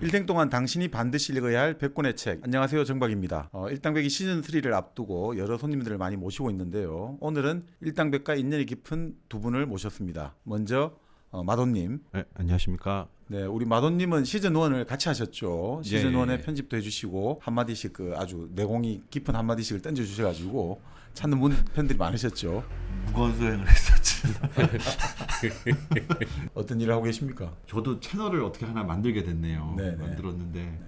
일생 동안 당신이 반드시 읽어야 할 100권의 책. 안녕하세요, 정박입니다. 일당백이 시즌3를 앞두고 여러 손님들을 많이 모시고 있는데요. 오늘은 일당백과 인연이 깊은 두 분을 모셨습니다. 먼저 마돈님. 네, 안녕하십니까. 네, 우리 마돈님은 시즌1을 같이 하셨죠. 시즌1에 예. 편집도 해주시고 한마디씩 아주 내공이 깊은 한마디씩을 던져주셔가지고 찾는 팬들이 많으셨죠. 무거운 수행을 했었지. 어떤 일을 하고 계십니까? 저도 채널을 어떻게 하나 만들게 됐네요. 네네. 만들었는데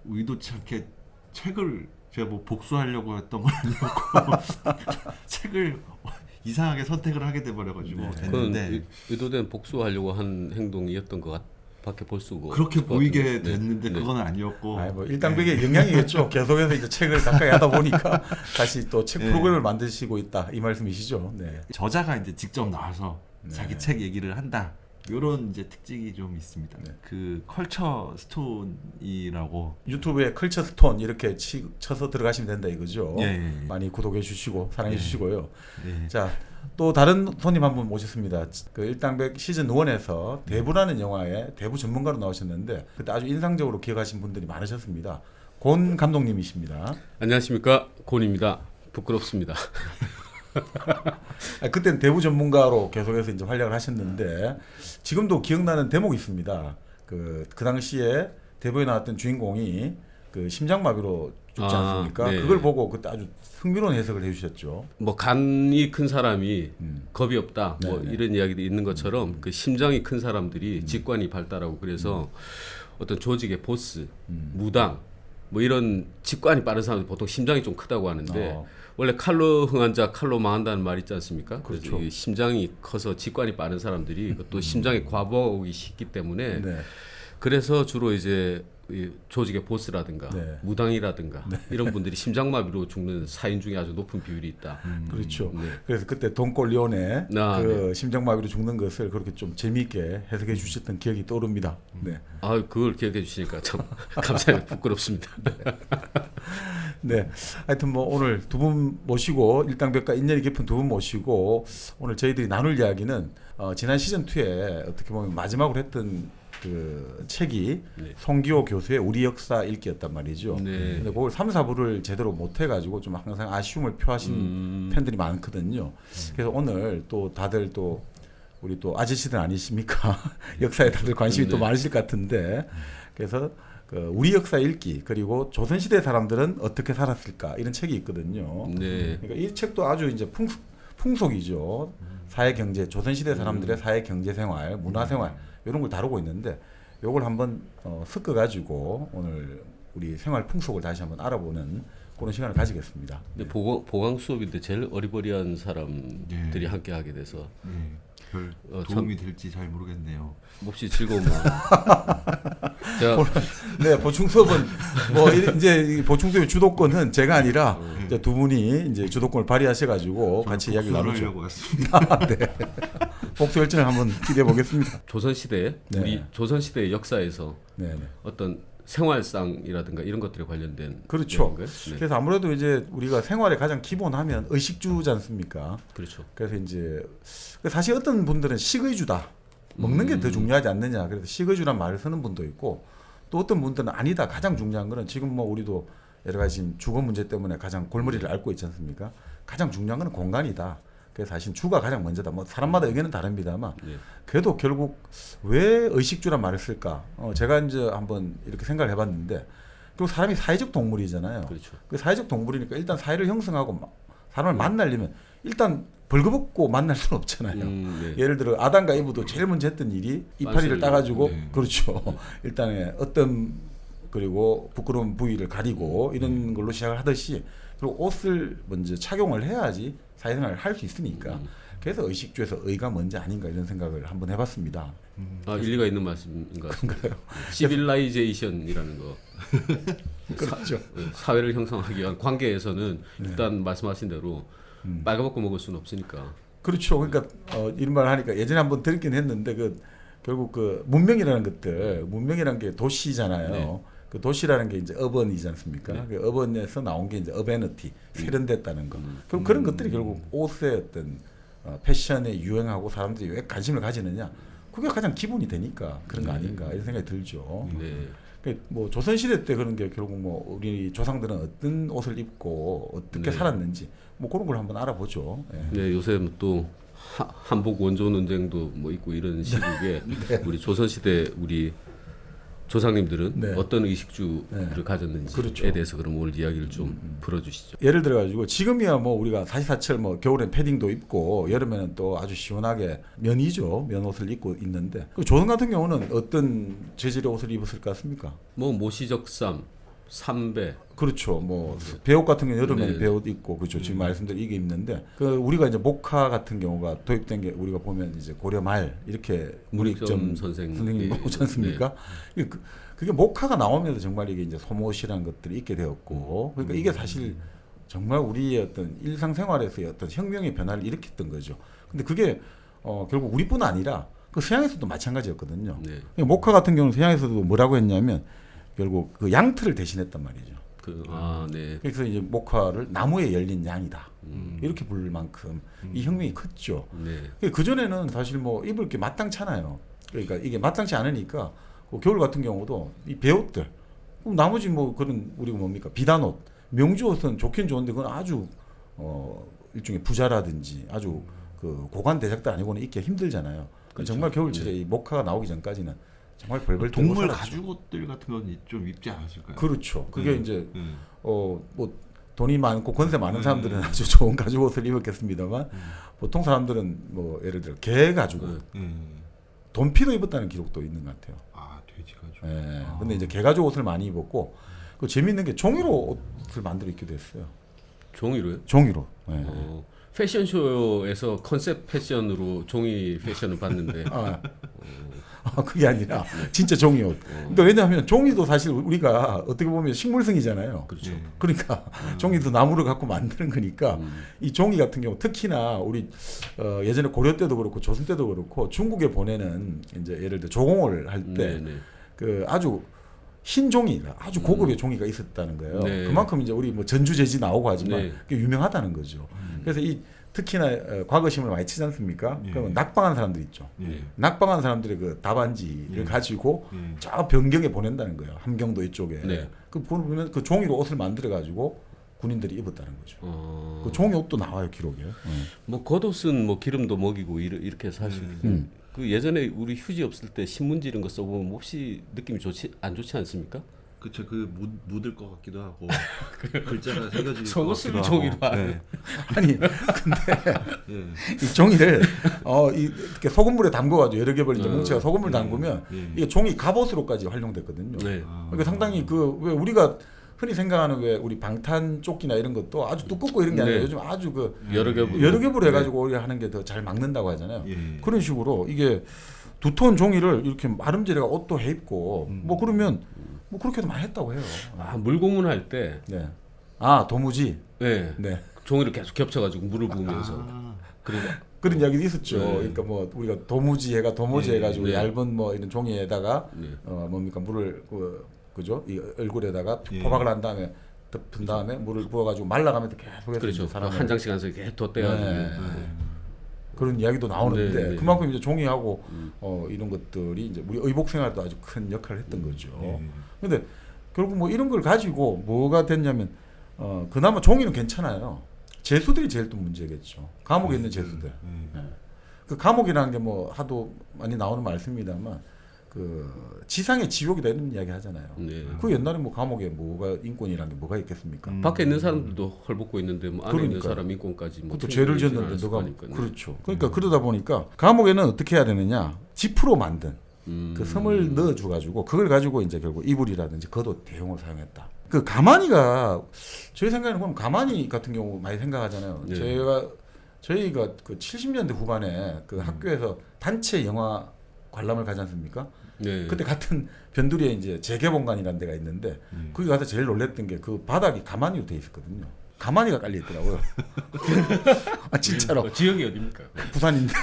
의도치 않게 책을 제가 뭐 복수하려고 했던 건 아니었고 책을 이상하게 선택을 하게 돼버려가지고 네. 됐는데 그건 의도된 복수하려고 한 행동이었던 것 밖에 볼 수가 그렇게 보이게 같은데. 됐는데 네. 그건 아니었고. 뭐 일당백의 영향이겠죠. 계속해서 이제 책을 가까이 하다 보니까 다시 또 책 네. 프로그램을 만드시고 있다 이 말씀이시죠. 네. 저자가 이제 직접 나와서 네. 자기 책 얘기를 한다. 이런 이제 특징이 좀 있습니다. 네. 그 컬처 스톤이라고. 유튜브에 컬처 스톤 이렇게 쳐서 들어가시면 된다 이거죠. 예. 많이 구독해 주시고 사랑해 예. 주시고요. 예. 자, 또 다른 손님 한 분 모셨습니다. 그 일당백 시즌 1에서 대부라는 영화에 대부 전문가로 나오셨는데 그때 아주 인상적으로 기억하신 분들이 많으셨습니다. 권 감독님이십니다. 안녕하십니까, 곤입니다. 부끄럽습니다. 그때는 대부 전문가로 계속해서 이제 활약을 하셨는데 지금도 기억나는 대목이 있습니다. 그 당시에 대부에 나왔던 주인공이 그 심장마비로 죽지 않습니까? 네. 그걸 보고 그때 아주 흥미로운 해석을 해주셨죠. 뭐 간이 큰 사람이 겁이 없다, 뭐 네네. 이런 이야기도 있는 것처럼 그 심장이 큰 사람들이 직관이 발달하고 그래서 어떤 조직의 보스, 무당 뭐 이런 직관이 빠른 사람들 보통 심장이 좀 크다고 하는데 원래 칼로 흥한 자 칼로 망한다는 말 있지 않습니까? 그래서 그렇죠. 이 심장이 커서 직관이 빠른 사람들이 또 심장이 과부하기 쉽기 때문에 네. 그래서 주로 이제 이 조직의 보스라든가 네. 무당이라든가 이런 분들이 심장마비로 죽는 사인 중에 아주 높은 비율이 있다. 그렇죠. 네. 그래서 그때 돈꼴리오네 아, 그 심장마비로 죽는 것을 그렇게 좀 재미있게 해석해 주셨던 기억이 떠오릅니다. 네. 아, 그걸 기억해 주시니까 참 감사해요. 부끄럽습니다. 네. 하여튼 뭐 오늘 두 분 모시고 일당백과 인연이 깊은 두 분 모시고 오늘 저희들이 나눌 이야기는 지난 시즌 2에 어떻게 보면 마지막으로 했던 그 책이 네. 송기호 교수의 우리 역사 읽기였단 말이죠. 네. 근데 그걸 3, 4부를 제대로 못 해가지고 좀 항상 아쉬움을 표하신 팬들이 많거든요. 그래서 오늘 또 다들 또 우리 또 아저씨들 아니십니까? 역사에 다들 관심이 또 네. 많으실 것 같은데 그래서 그 우리 역사 읽기 그리고 조선시대 사람들은 어떻게 살았을까 이런 책이 있거든요. 네. 그러니까 이 책도 아주 이제 풍속이죠. 사회 경제 조선시대 사람들의 사회 경제 생활, 문화 생활 이런 걸 다루고 있는데 요걸 한번 섞어 가지고 오늘 우리 생활 풍속을 다시 한번 알아보는 그런 시간을 가지겠습니다. 근데 보강 수업인데 제일 어리버리한 사람들이 함께 하게 돼서 별 참- 도움이 될지 잘 모르겠네요. 몹시 즐거운 마음. 제가 네, 보충 수업은 뭐 이제 이 보충 수업의 주도권은 제가 아니라 이제 두 분이 이제 주도권을 발휘하셔 가지고 같이 이야기를 나누죠. 하려고 왔습니다. 네. 복수 열전을 한번 기대해 보겠습니다. 조선시대 네. 우리 조선시대 역사에서 네, 네. 어떤 생활상이라든가 이런 것들에 관련된 그렇죠. 내용인가요? 네. 그래서 아무래도 이제 우리가 생활의 가장 기본하면 의식주지 않습니까? 그렇죠. 그래서 이제 사실 어떤 분들은 식의주다 먹는 게 더 중요하지 않느냐 그래서 식의주란 말을 쓰는 분도 있고 또 어떤 분들은 아니다 가장 중요한 거는 지금 뭐 우리도 여러 가지 주거 문제 때문에 가장 골머리를 앓고 있지 않습니까? 가장 중요한 거는 공간이다. 그래서 사실 주가 가장 먼저다. 뭐 사람마다 의견은 다릅니다만 네. 그래도 결국 왜 의식주란 말을 쓸까? 제가 이제 한번 이렇게 생각을 해봤는데 결국 사람이 사회적 동물이잖아요. 그렇죠. 그 사회적 동물이니까 일단 사회를 형성하고 사람을 만나려면 일단 벌거벗고 만날 수는 없잖아요. 네. 예를 들어 아담과 이브도 제일 먼저 했던 일이 이파리를 빤스를, 따가지고 네. 그렇죠. 일단에 어떤 그리고 부끄러운 부위를 가리고 이런 걸로 시작을 하듯이 그리고 옷을 먼저 착용을 해야지 사회생활을 할 수 있으니까 그래서 의식주에서 의가 먼저 아닌가 이런 생각을 한번 해봤습니다. 아, 일리가 있는 말씀인 것 같습니다. 시빌라이제이션이라는 거. 그렇죠. 사회를 형성하기 위한 관계에서는 일단 말씀하신 대로 빨가벗고 먹을 수는 없으니까. 그렇죠. 그러니까 이런 말 하니까 예전에 한번 들었긴 했는데 결국 그 문명이라는 것들 문명이라는 게 도시잖아요. 네. 그 도시라는 게 이제 어번이지 않습니까? 네. 그 어번에서 나온 게 이제 어베너티 세련됐다는 거. 그럼 그런 것들이 결국 옷의 어떤 패션에 유행하고 사람들이 왜 관심을 가지느냐? 그게 가장 기본이 되니까 그런 거 아닌가 이런 생각이 들죠. 네. 그러니까 뭐 조선시대 때 그런 게 결국 뭐 우리 조상들은 어떤 옷을 입고 어떻게 네. 살았는지 뭐 그런 걸 한번 알아보죠. 예. 네, 요새 또 한복 원조 논쟁도 뭐 있고 이런 시국에 우리 조선시대 우리 조상님들은 네. 어떤 의식주를 네. 가졌는지에 그렇죠. 대해서 그럼 오늘 이야기를 좀 풀어주시죠. 예를 들어 가지고 지금이야 뭐 우리가 사시사철 뭐 겨울엔 패딩도 입고 여름에는 또 아주 시원하게 면이죠. 면 옷을 입고 있는데 그 조선 같은 경우는 어떤 재질의 옷을 입었을 것 같습니까? 뭐 모시적삼, 삼배, 그렇죠. 뭐 배옷 같은 경우 여름에는 네. 배옷 입고 그렇죠. 지금 말씀드린 이게 입는데 그 우리가 이제 목화 같은 경우가 도입된 게 우리가 보면 이제 고려 말 이렇게 문익점 선생님 나오지 않습니까? 그게 목화가 나오면서 정말 이게 이제 소모시라는 것들이 있게 되었고 그러니까 이게 사실 정말 우리의 어떤 일상생활에서의 어떤 혁명의 변화를 일으켰던 거죠. 근데 그게 결국 우리뿐 아니라 그 서양에서도 마찬가지였거든요. 네. 목화 같은 경우는 서양에서도 뭐라고 했냐면 결국 그 양틀을 대신했단 말이죠. 네. 그래서 이제 목화를 나무에 열린 양이다. 이렇게 부를 만큼 이 혁명이 컸죠. 네. 그 전에는 사실 뭐 입을 게 마땅찮아요. 그러니까 이게 마땅치 않으니까 그 겨울 같은 경우도 이 배옷들, 그럼 나머지 뭐 그런 우리가 뭡니까 비단옷, 명주옷은 좋긴 좋은데 그건 아주 일종의 부자라든지 아주 그 고관 대작들 아니고는 입기 힘들잖아요. 그렇죠. 정말 겨울철에 이 목화가 나오기 전까지는 정말 벌벌 떨고 동물 살았죠. 가죽옷들 같은 건 좀 입지 않았을까요? 그렇죠. 그게 이제 음. 뭐 돈이 많고 권세 많은 사람들은 아주 좋은 가죽옷을 입었겠습니다만 보통 사람들은 뭐 예를 들어 개 가죽옷, 돈피도 입었다는 기록도 있는 것 같아요. 아 돼지 가죽. 예. 근데 이제 개 가죽 옷을 많이 입었고 그 재미있는 게 종이로 옷을 만들어 입기도 했어요. 종이로요? 종이로. 예. 패션쇼에서 컨셉 패션으로 종이 패션을 봤는데 그게 아니라 진짜 종이 옷. 그러니까 왜냐하면 종이도 사실 우리가 어떻게 보면 식물성이잖아요. 그렇죠. 그러니까 종이도 나무를 갖고 만드는 거니까 이 종이 같은 경우 특히나 우리 예전에 고려 때도 그렇고 조선 때도 그렇고 중국에 보내는 이제 예를 들어 조공을 할 때 그 아주 흰 종이가 아주 고급의 종이가 있었다는 거예요. 네. 그만큼 이제 우리 뭐 전주 제지 나오고 하지만 네. 그게 유명하다는 거죠. 그래서 이 특히나 과거심을 많이 치지 않습니까? 예. 그러면 낙방하는 사람들 있죠. 예. 낙방한 사람들의 그 답안지를 예. 가지고 예. 저 변경에 보낸다는 거예요. 함경도 이쪽에. 네. 그 보면 그 종이로 옷을 만들어 가지고 군인들이 입었다는 거죠. 그 종이 옷도 나와요 기록에. 뭐 겉옷은 뭐 기름도 먹이고 이렇게 살 수 있는데 그 예전에 우리 휴지 없을 때 신문지 이런 거 써보면 몹시 느낌이 안 좋지 않습니까? 그쵸 그 묻을 것 같기도 하고 글자가 새겨질 것 속옷을 같기도 종이로 하고. 하는. 네. 아니 근데 예. 이 종이를 이렇게 소금물에 담궈가지고 여러 개벌 이제 뭉쳐서 소금물 담그면 예. 이게 종이 갑옷으로까지 활용됐거든요. 네. 그러니까 상당히 그 왜 우리가 흔히 생각하는 왜 우리 방탄 조끼나 이런 것도 아주 두껍고 이런 게 아니라 네. 요즘 아주 그 여러 겹으로. 여러 겹으로 해가지고 오히려 하는 게 더 잘 막는다고 하잖아요. 예. 그런 식으로 이게 두터운 종이를 이렇게 마름제레가 옷도 해 입고 뭐 그러면 뭐 그렇게도 많이 했다고 해요. 물고문 할 때 네. 도무지. 네. 네. 종이를 계속 겹쳐가지고 물을 부으면서 그리고 그런 이야기도 있었죠. 네. 그러니까 뭐 우리가 도무지 해가지고 네. 얇은 뭐 이런 종이에다가 네. 뭡니까 물을 그죠? 이 얼굴에다가 예. 포박을 한 다음에 덮은 다음에 물을 부어가지고 말라가면서 계속 해서 그렇죠. 이제 사람을 한 장씩 한 장씩 덧대가지고 네. 그런 이야기도 나오는데 네, 네. 그만큼 이제 종이하고 이런 것들이 이제 우리 의복 생활도 아주 큰 역할을 했던 거죠. 근데 결국 뭐 이런 걸 가지고 뭐가 됐냐면 그나마 종이는 괜찮아요. 제수들이 제일 또 문제겠죠. 감옥에 있는 제수들. 네. 그 감옥이라는 게 뭐 하도 많이 나오는 말씀입니다만 그 지상의 지옥이다 이런 이야기 하잖아요. 네. 그 옛날에 뭐 감옥에 뭐가 인권이라는 게 뭐가 있겠습니까? 밖에 있는 사람들도 헐벗고 있는데 뭐 안에 있는 그러니까요. 사람 인권까지 뭐 그것도 죄를 챙기지 지었는데 않았을 누가 거니까요. 그렇죠. 그러니까 그러다 보니까 감옥에는 어떻게 해야 되느냐? 지프로 만든 그 섬을 넣어줘 가지고 그걸 가지고 이제 결국 이불이라든지 겉옷 대용을 사용했다. 그 가마니가 저희 생각에는 보면 가마니 같은 경우 많이 생각하잖아요. 네. 저희가 그 70년대 후반에 그 학교에서 단체 영화 관람을 가지 않습니까? 네. 그때 같은 변두리에 이제 재개봉관이라는 데가 있는데 거기 가서 제일 놀랬던 게 그 바닥이 가마니로 돼 있었거든요. 가마니가 깔려 있더라고요. 진짜로. 지역이 어디입니까? 부산인데.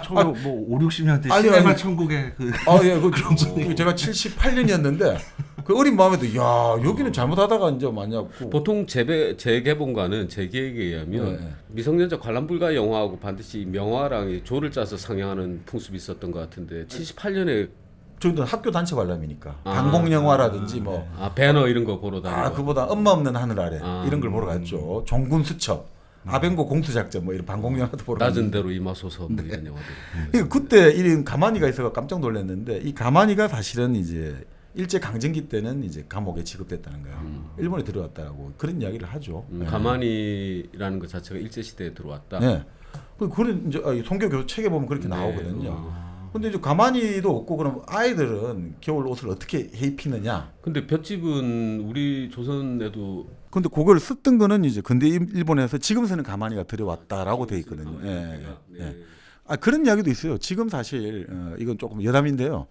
처음에 뭐 5, 60년대 아니, 시네마 아니. 천국의 그 예, 그 제가 78년이었는데 그 어린 마음에도 야 여기는 잘못하다가 이제 만약 보통 재개봉관은 제 기획에 의하면 네. 미성년자 관람 불가 영화하고 반드시 명화랑 조를 짜서 상영하는 풍습이 있었던 것 같은데 78년에 저희도 학교 단체 관람이니까 방공 영화라든지 뭐 배너 이런 거 보러 다니고 그보다 엄마 없는 하늘 아래 이런 걸 보러 갔죠. 종군 수첩, 아벤고 공수작전 뭐 이런 방공 영화도 보러 낮은 갔는데. 대로 임하소서 뭐 이런 영화들. 그러니까 그때 이런 가만히가 있어서 깜짝 놀랐는데 이 가만히가 사실은 이제 일제 강점기 때는 이제 감옥에 지급됐다는 거예요. 일본에 들어왔다라고 그런 이야기를 하죠. 네. 가만히라는 것 자체가 일제 시대에 들어왔다. 네. 그런 이제 송교 교수 책에 보면 그렇게 나오거든요. 근데 이제 가만히도 없고 그럼 아이들은 겨울 옷을 어떻게 입히느냐? 근데 볏집은 우리 조선에도 근데 그걸 썼던 거는 이제 근대 일본에서 지금서는 가만히가 들어왔다라고 돼 있거든요. 예. 예. 그런 이야기도 있어요. 지금 사실 이건 조금 여담인데요.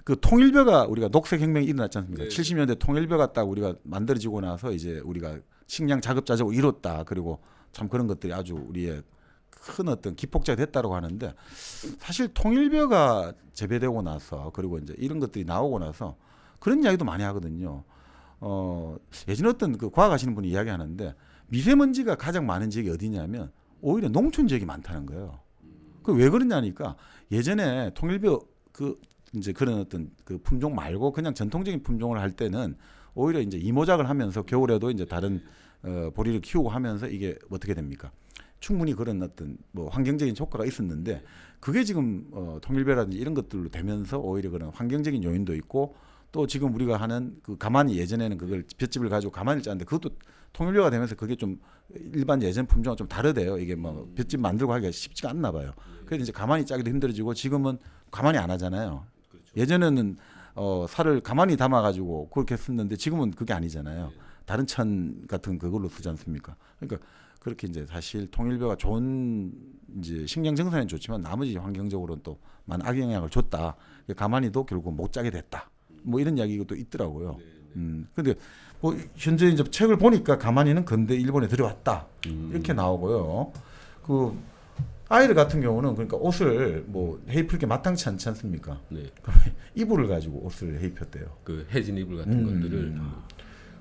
그 통일벼가 우리가 녹색혁명이 일어났지 않습니까? 네. 70년대 통일벼가 딱 우리가 만들어지고 나서 이제 우리가 식량 자급자족을 이뤘다. 그리고 참 그런 것들이 아주 우리의 큰 어떤 기폭제가 됐다고 하는데 사실 통일벼가 재배되고 나서 그리고 이제 이런 것들이 나오고 나서 그런 이야기도 많이 하거든요. 예전에 어떤 그 과학하시는 분이 이야기하는데 미세먼지가 가장 많은 지역이 어디냐면 오히려 농촌 지역이 많다는 거예요. 그 왜 그러냐니까 예전에 통일벼 그 이제 그런 어떤 그 품종 말고 그냥 전통적인 품종을 할 때는 오히려 이제 이모작을 하면서 겨울에도 이제 다른 보리를 키우고 하면서 이게 어떻게 됩니까? 충분히 그런 어떤 뭐 환경적인 효과가 있었는데 그게 지금 통일벼라든지 이런 것들로 되면서 오히려 그런 환경적인 요인도 있고 또 지금 우리가 하는 그 가만히 예전에는 그걸 볏집을 가지고 가만히 짰는데 그것도 통일벼가 되면서 그게 좀 일반 예전 품종과 좀 다르대요. 이게 뭐 볏집 만들고 하기가 쉽지가 않나 봐요. 그래서 이제 가만히 짜기도 힘들어지고 지금은 가만히 안 하잖아요. 예전에는 살을 가만히 담아가지고 그렇게 썼는데 지금은 그게 아니잖아요. 다른 천 같은 그걸로 쓰지 않습니까? 그러니까 그렇게 이제 사실 통일벼가 좋은 이제 식량 정산에는 좋지만 나머지 환경적으로는 또 많은 악영향을 줬다. 가만히도 결국 못 짜게 됐다. 뭐 이런 이야기가 또 있더라고요. 근데 뭐 현재 이제 책을 보니까 가만히는 근대 일본에 들어왔다. 이렇게 나오고요. 그 아이들 같은 경우는 그러니까 옷을 뭐 해입을 게 마땅치 않지 않습니까? 네. 이불을 가지고 옷을 해입혔대요. 그 해진 이불 같은 것들을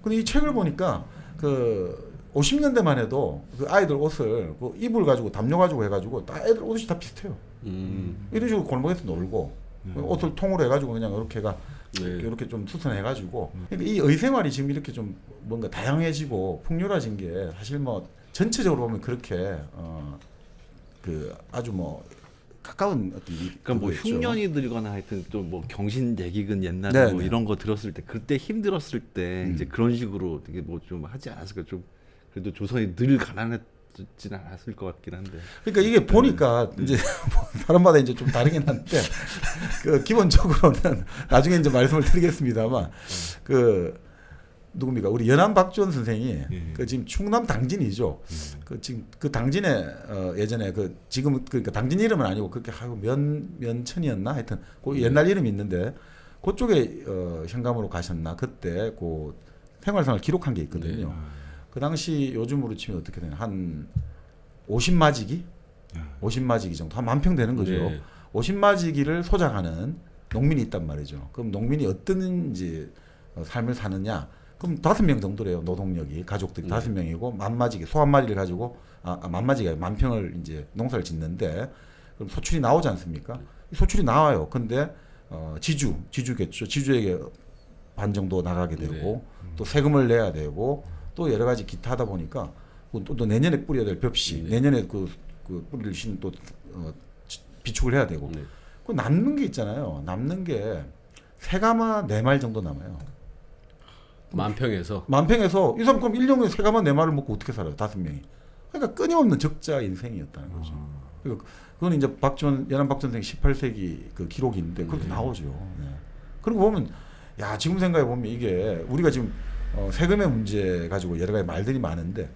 근데 이 책을 보니까 그 50년대만 해도 그 아이들 옷을 그 이불 가지고 담요 가지고 해가지고 다 애들 옷이 다 비슷해요. 이런 식으로 골목에서 놀고 옷을 통으로 해가지고 그냥 이렇게가 이렇게 좀 수선해가지고 그러니까 이 의생활이 지금 이렇게 좀 뭔가 다양해지고 풍요로워진 게 사실 뭐 전체적으로 보면 그렇게 그 아주 뭐 가까운 어떤 그러니까 뭐 그거였죠. 흉년이 들거나 하여튼 또 뭐 경신대기근 옛날에 네, 뭐 네. 이런 거 들었을 때 그때 힘들었을 때 이제 그런 식으로 되게 뭐 좀 하지 않았을까 좀 그래도 조선이 늘 가난했지는 않았을 것 같긴 한데. 그러니까 이게 보니까 이제 뭐 사람마다 이제 좀 다르긴 한데 그 기본적으로는 나중에 이제 말씀을 드리겠습니다만 그 누굽니까 우리 연안 박지원 선생이 그 지금 충남 당진이죠. 그 지금 그 당진에 예전에 그 지금 그러니까 당진 이름은 아니고 그렇게 하고 면천이었나 하여튼 그 옛날 이름이 있는데 그쪽에 현감으로 가셨나 그때 그 생활상을 기록한 게 있거든요. 그 당시 요즘으로 치면 어떻게 되나 한 50마지기? 50마지기 정도 한 10,000평 되는 거죠. 네. 50마지기를 소작하는 농민이 있단 말이죠. 그럼 농민이 어떤 이제 삶을 사느냐? 그럼 5명 정도래요. 노동력이 가족들이 5명이고 만마지기 소 한 마리를 가지고 만마지기가 10,000평을 이제 농사를 짓는데 그럼 소출이 나오지 않습니까? 소출이 나와요. 근데 지주겠죠. 지주에게 반 정도 나가게 되고 또 세금을 내야 되고 또 여러 가지 기타 하다 보니까 또 내년에 뿌려야 될 벽시 내년에 그 뿌리를 신 또 비축을 해야 되고 그 남는 게 있잖아요. 남는 게 새가마 4마리 정도 남아요. 만평에서 10,000평에서 이 사람 그럼 1년에 새가마 4마리를 먹고 어떻게 살아요? 5명이. 그러니까 끊임없는 적자 인생이었다는 거죠. 그러니까 그건 이제 연안 박지원 선생 18세기 그 기록인데 그렇게 나오죠. 네. 그런 거 보면 야 지금 생각해 보면 이게 우리가 지금 세금의 문제 가지고 여러 가지 말들이 많은데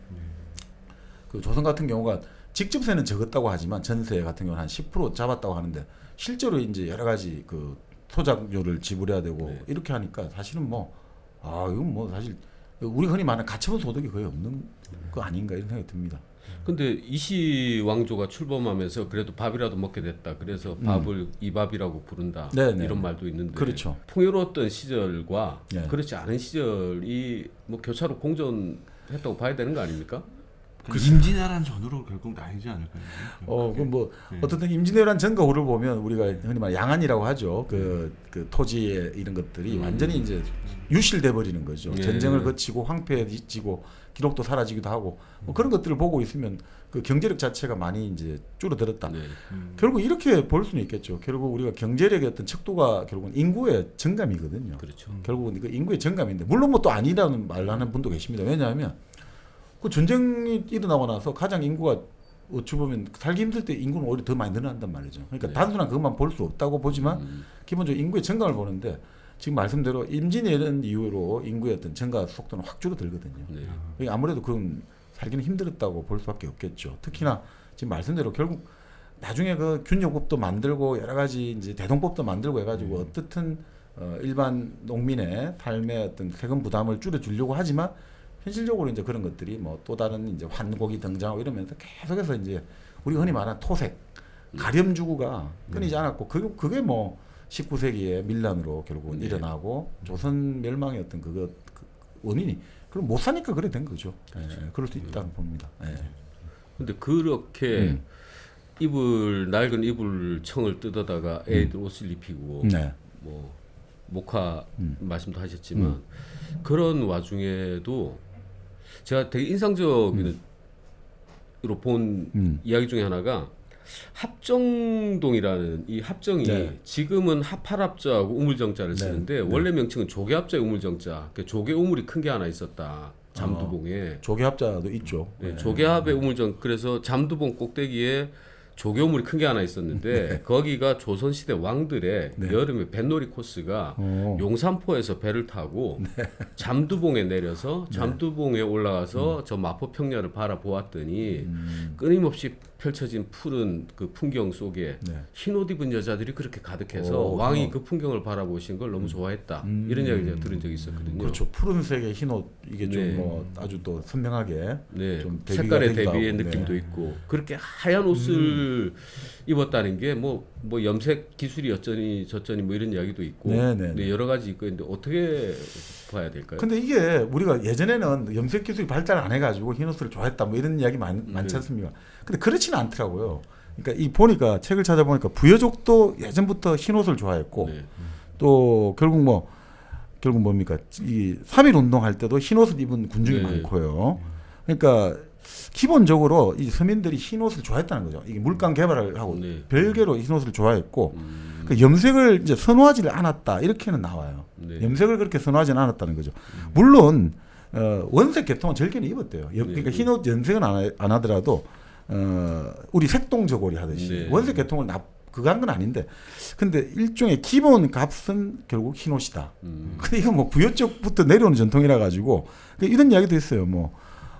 그 조선 같은 경우가 직접세는 적었다고 하지만 전세 같은 경우는 한 10% 잡았다고 하는데 실제로 이제 여러 가지 그 소작료를 지불해야 되고 이렇게 하니까 사실은 뭐 이건 뭐 사실 우리 흔히 말하는 가처분 소득이 거의 없는 거 아닌가 이런 생각이 듭니다. 근데 이시 왕조가 출범하면서 그래도 밥이라도 먹게 됐다. 그래서 밥을 이밥이라고 부른다. 네네. 이런 말도 있는데 그렇죠. 풍요로웠던 시절과 네. 그렇지 않은 시절이 뭐 교차로 공존했다고 봐야 되는 거 아닙니까? 그 임진왜란 전후로 결국 나뉘지 않을까요? 그럼 뭐 네. 어떻든 임진왜란 전거후를 보면 우리가 흔히 말 양안이라고 하죠. 그 토지의 이런 것들이 완전히 이제 유실돼 버리는 거죠. 네. 전쟁을 거치고 황폐해지고 기록도 사라지기도 하고 뭐 그런 것들을 보고 있으면 그 경제력 자체가 많이 이제 줄어들었다. 네. 결국 이렇게 볼 수는 있겠죠. 결국 우리가 경제력의 어떤 척도가 결국은 인구의 증감이거든요. 그렇죠. 결국은 그 인구의 증감인데 물론 뭐 또 아니라는 말하는 분도 계십니다. 왜냐하면 그 전쟁이 일어나고 나서 가장 인구가 어찌 보면 살기 힘들 때 인구는 오히려 더 많이 늘어난단 말이죠. 그러니까 네. 단순한 그것만 볼 수 없다고 보지만 기본적으로 인구의 증감을 보는데 지금 말씀대로 임진왜란 이후로 인구의 어떤 증가 속도는 확 줄어들거든요. 네. 그러니까 아무래도 그건 살기는 힘들었다고 볼 수밖에 없겠죠. 특히나 지금 말씀대로 결국 나중에 그 균형법도 만들고 여러 가지 이제 대동법도 만들고 해가지고 어떻든 일반 농민의 삶의 어떤 세금 부담을 줄여주려고 하지만 현실적으로 이제 그런 것들이 뭐 또 다른 이제 환곡이 등장하고 이러면서 계속해서 이제 우리가 흔히 말하는 토색, 가렴주구가 끊이지 않았고 그게 뭐 19세기의 밀란으로 결국은 네. 일어나고 조선 멸망의 어떤 그 원인이 그럼 못 사니까 그래 된 거죠. 예, 그럴 수 있다고 봅니다. 예. 근데 그렇게 낡은 이불청을 뜯어다가 애들 옷을 입히고 네. 뭐 목화 말씀도 하셨지만 그런 와중에도 제가 되게 인상적으로 본 이야기 중에 하나가 합정동이라는 이 합정이 네. 지금은 합할합자하고 우물정자를 쓰는데 원래 명칭은 조개합자의 우물정자. 그러니까 조개 우물이 큰 게 하나 있었다. 잠두봉에. 조개합자도 있죠. 네, 조개합의 우물정 그래서 잠두봉 꼭대기에 조개 우물이 큰 게 하나 있었는데 거기가 조선시대 왕들의 여름에 뱃놀이 코스가 용산포에서 배를 타고 잠두봉에 내려서 잠두봉에 올라가서 저 마포 평야를 바라보았더니 끊임없이 펼쳐진 푸른 그 풍경 속에 흰 옷 입은 여자들이 그렇게 가득해서 왕이 그 풍경을 바라보신 걸 너무 좋아했다. 이런 이야기를 제가 들은 적이 있었거든요. 그렇죠. 푸른색의 흰옷 이게 좀 네. 뭐 아주 또 선명하게 네, 좀 대비가 색깔의 되기도 대비의 하고. 느낌도 네. 있고 그렇게 하얀 옷을 입었다는 게 뭐 염색 기술이 어쩌니 저쩌니 뭐 이런 이야기도 있고 네, 여러 가지 있고 있는데 어떻게 봐야 될까요? 근데 이게 우리가 예전에는 염색 기술이 발달 안 해가지고 흰옷을 좋아했다 뭐 이런 이야기 많지 않습니까? 근데 그렇지는 않더라고요. 그러니까 이 보니까 책을 찾아보니까 부여족도 예전부터 흰옷을 좋아했고 네. 또 결국 뭡니까 이 3.1 운동할 때도 흰옷을 입은 군중이 네. 많고요. 그러니까 기본적으로 이 서민들이 흰옷을 좋아했다는 거죠. 이게 물감 개발을 하고 네. 별개로 흰옷을 좋아했고 그 염색을 이제 선호하지를 않았다 이렇게는 나와요. 네. 염색을 그렇게 선호하지는 않았다는 거죠. 물론 원색 계통은 절개는 입었대요. 그러니까 네. 흰옷 염색은 안 하더라도 우리 색동저고리 하듯이 네. 원색 계통을 그거 한 건 아닌데 근데 일종의 기본 값은 결국 흰옷이다. 근데 이건 뭐 부여쪽부터 내려오는 전통이라 가지고 이런 이야기도 있어요. 뭐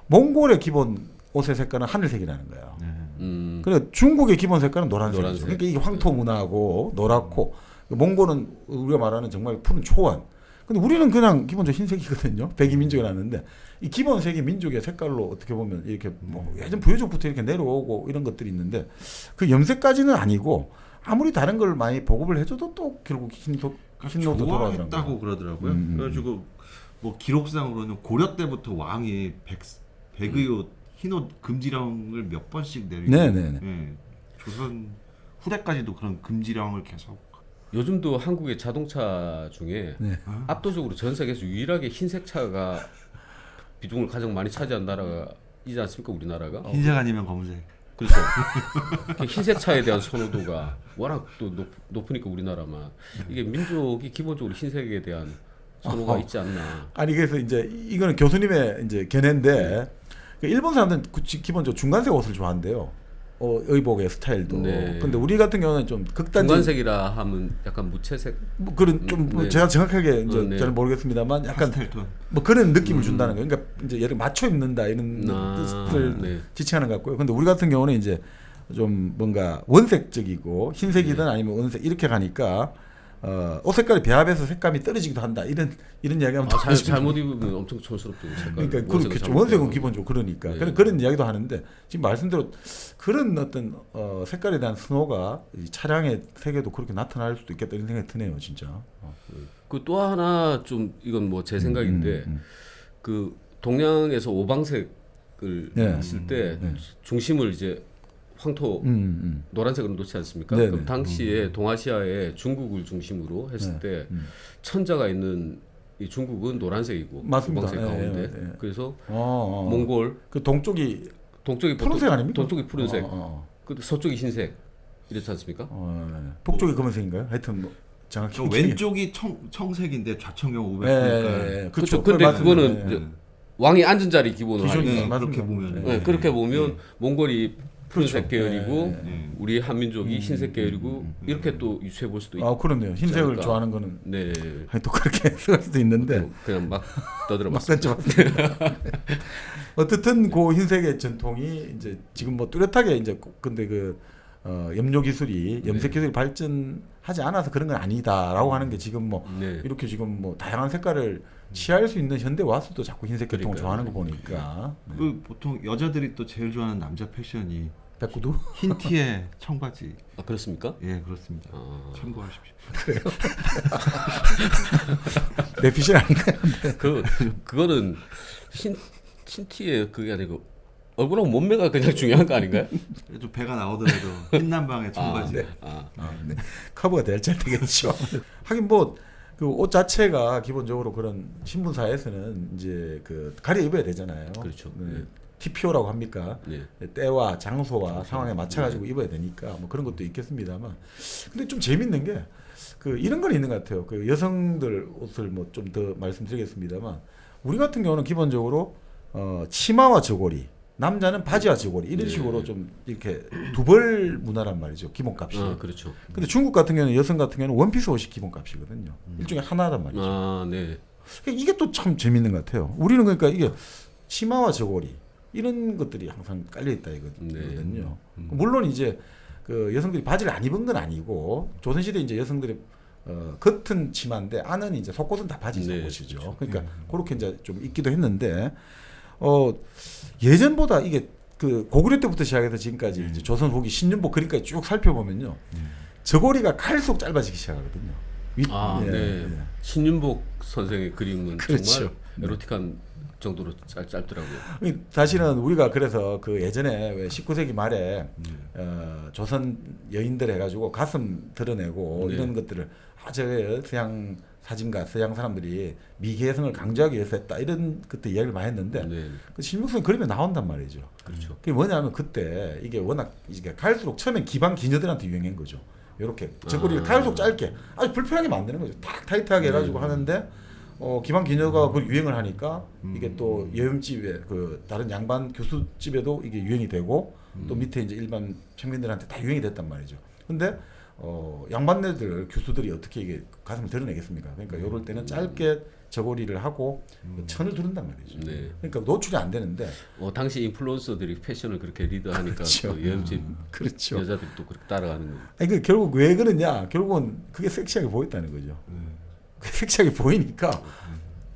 몽골의 기본 옷의 색깔은 하늘색이라는 거예요. 그리고 중국의 기본 색깔은 노란색이죠. 노란색. 그러니까 이게 황토 문화고 노랗고 몽골은 우리가 말하는 정말 푸른 초원. 근데 우리는 그냥 기본적으로 흰색이거든요. 백이 민족이라는데 이 기본색이 민족의 색깔로 어떻게 보면 이렇게 뭐 예전 부여족부터 이렇게 내려오고 이런 것들이 있는데 그 염색까지는 아니고 아무리 다른 걸 많이 보급을 해줘도 또 결국 흰옷도 돌아가더라고요. 좋아했다고 그러더라고요. 그래가지고 뭐 기록상으로는 고려 때부터 왕이 백의 옷, 흰옷 금지령을 몇 번씩 내리고 네네네. 예, 조선 후대까지도 그런 금지령을 계속 요즘도 한국의 자동차 중에 네. 압도적으로 전 세계에서 유일하게 흰색 차가 비중을 가장 많이 차지한 나라가 이지 않습니까? 우리나라가. 흰색 아니면 검은색. 그렇죠. 그 흰색 차에 대한 선호도가 워낙 또 높으니까 우리나라만 이게 민족이 기본적으로 흰색에 대한 선호가 있지 않나. 아니 그래서 이제 이거는 교수님의 이제 견해인데 일본 사람들은 기본적으로 중간색 옷을 좋아한대요. 의복의 스타일도. 네. 근데 우리 같은 경우는 좀 극단적 중간색이라 하면 약간 무채색. 뭐 그런 좀 네. 제가 정확하게 이제 네. 잘 모르겠습니다만 약간 파스텔톤. 뭐 그런 느낌을 준다는 거예요. 그러니까 이제 예를 맞춰 입는다 이런 뜻을 네. 지칭하는 것 같고요. 근데 우리 같은 경우는 이제 좀 뭔가 원색적이고 흰색이든 아니면 원색 이렇게 가니까 옷 색깔이 배합해서 색감이 떨어지기도 한다. 이런 이야기하면 잘못 입으면 엄청 촌스럽죠. 색깔. 그러니까 그렇겠죠. 원색은 기본적으로 그러니까 그런 이야기도 하는데 지금 말씀대로 그런 어떤 색깔에 대한 선호가 이 차량의 색에도 그렇게 나타날 수도 있겠다 이런 생각이 드네요, 진짜. 그 또 하나 좀 이건 뭐 제 생각인데 그 동양에서 오방색을 했을 때 중심을 이제 황토 노란색으로 놓지 않습니까? 네네. 그럼 당시에 동아시아에 중국을 중심으로 했을 때 천자가 있는 이 중국은 노란색이고 맞습니다. 오방색 가운데 그래서 어. 몽골 그 동쪽이 동쪽이 푸른색 아닙니까? 동쪽이 푸른색, 어. 그 서쪽이 흰색 이렇지 않습니까? 북쪽이 검은색인가요? 하여튼 뭐 정확히 저 왼쪽이 청색인데 좌청경 예, 500이니까 예, 예. 그렇죠. 그거 근데 맞습니다. 그거는 예. 이제 왕이 앉은 자리 기본으로 기존이 하니까 맞습니다. 그렇게 보면 네, 그렇게 보면 몽골이 푸른색 그렇죠. 계열이고 네. 우리 한민족이 흰색 계열이고 이렇게 또 유추해 볼 수도 있고. 그렇네요. 흰색을 그러니까. 좋아하는 거는 네. 아니, 또 그렇게 생각할 수도 있는데 그냥 막 떠들어 막 봤습니다. 던져봤습니다. 어쨌든 그 흰색의 전통이 이제 지금 뭐 뚜렷하게 이제 근데 그 염료 기술이 염색 기술이 발전하지 않아서 그런 건 아니다라고 하는 게 지금 뭐 네. 이렇게 지금 뭐 다양한 색깔을 취할 수 있는 현대 와서도 자꾸 흰색 계통을 그러니까요. 좋아하는 거 보니까 그 보통 여자들이 또 제일 좋아하는 남자 패션이 백구두 흰 티에 청바지. 아 그렇습니까? 예, 그렇습니다. 아. 참고하십시오. 내 피셜 아닌가요? 그거는 흰티에 그게 아니고 얼굴하고 몸매가 그냥 중요한 거 아닌가요? 좀 배가 나오더라도 흰 남방에 청바지. 네. 아, 네. 커버가 잘 되겠죠. 하긴 뭐 그 옷 자체가 기본적으로 그런 신문사에서는 이제 그 가려 입어야 되잖아요. 그렇죠. 네. TPO라고 합니까? 네. 때와 장소와 상황에 맞춰가지고 입어야 되니까 뭐 그런 것도 있겠습니다만, 근데 좀 재밌는 게 그 이런 건 있는 것 같아요. 그 여성들 옷을 뭐 좀 더 말씀드리겠습니다만, 우리 같은 경우는 기본적으로 치마와 저고리, 남자는 바지와 저고리 이런 네. 식으로 좀 이렇게 두 벌 문화란 말이죠. 기본값이. 아 그렇죠. 근데 중국 같은 경우는 여성 같은 경우는 원피스 옷이 기본값이거든요. 일종의 하나란 말이죠. 아 네. 이게 또 참 재밌는 것 같아요. 우리는 그러니까 이게 치마와 저고리 이런 것들이 항상 깔려 있다 이거든요. 물론 이제 그 여성들이 바지를 안 입은 건 아니고 조선 시대 이제 여성들이 겉은 치마인데 안은 이제 속옷은 다 바지 네, 속옷이죠. 그렇죠. 그러니까 그렇게 이제 좀 입기도 했는데 예전보다 이게 그 고구려 때부터 시작해서 지금까지 이제 조선 후기 신윤복 그림까지 쭉 살펴보면요. 저고리가 갈수록 짧아지기 시작하거든요. 아 예, 네. 예. 신윤복 선생의 그림은 그렇죠. 정말 에로틱한 정도로 짧더라고요. 사실은 우리가 그래서 그 예전에 왜 19세기 말에 조선 여인들 해가지고 가슴 드러내고 네. 이런 것들을 저 서양 사진가 서양 사람들이 미개성을 강조하기 위해서 했다 이런 그때 이야기를 많이 했는데 네. 그 신육성 그림에 나온단 말이죠. 그렇죠. 그게 뭐냐면 그때 이게 워낙 이게 갈수록 처음엔 기방 기녀들한테 유행한 거죠. 이렇게 저고리를 갈수록 짧게 아주 불편하게 만드는 거죠. 탁 타이트하게 해가지고 하는데 기방 기녀가 그 유행을 하니까 이게 또 여음집에 그 다른 양반 교수집에도 이게 유행이 되고 또 밑에 이제 일반 평민들한테 다 유행이 됐단 말이죠. 근데 양반네들 교수들이 어떻게 이게 가슴을 드러내겠습니까? 그러니까 요럴 때는 짧게 저고리를 하고 천을 두른단 말이죠. 네. 그러니까 노출이 안 되는데 당시 인플루언서들이 패션을 그렇게 리드하니까 그렇죠. 또 여행집 그렇죠. 여자들이 또 그렇게 따라가는 거예요. 아니 그 결국 왜 그러냐? 결국은 그게 섹시하게 보였다는 거죠. 그게 섹시하게 보이니까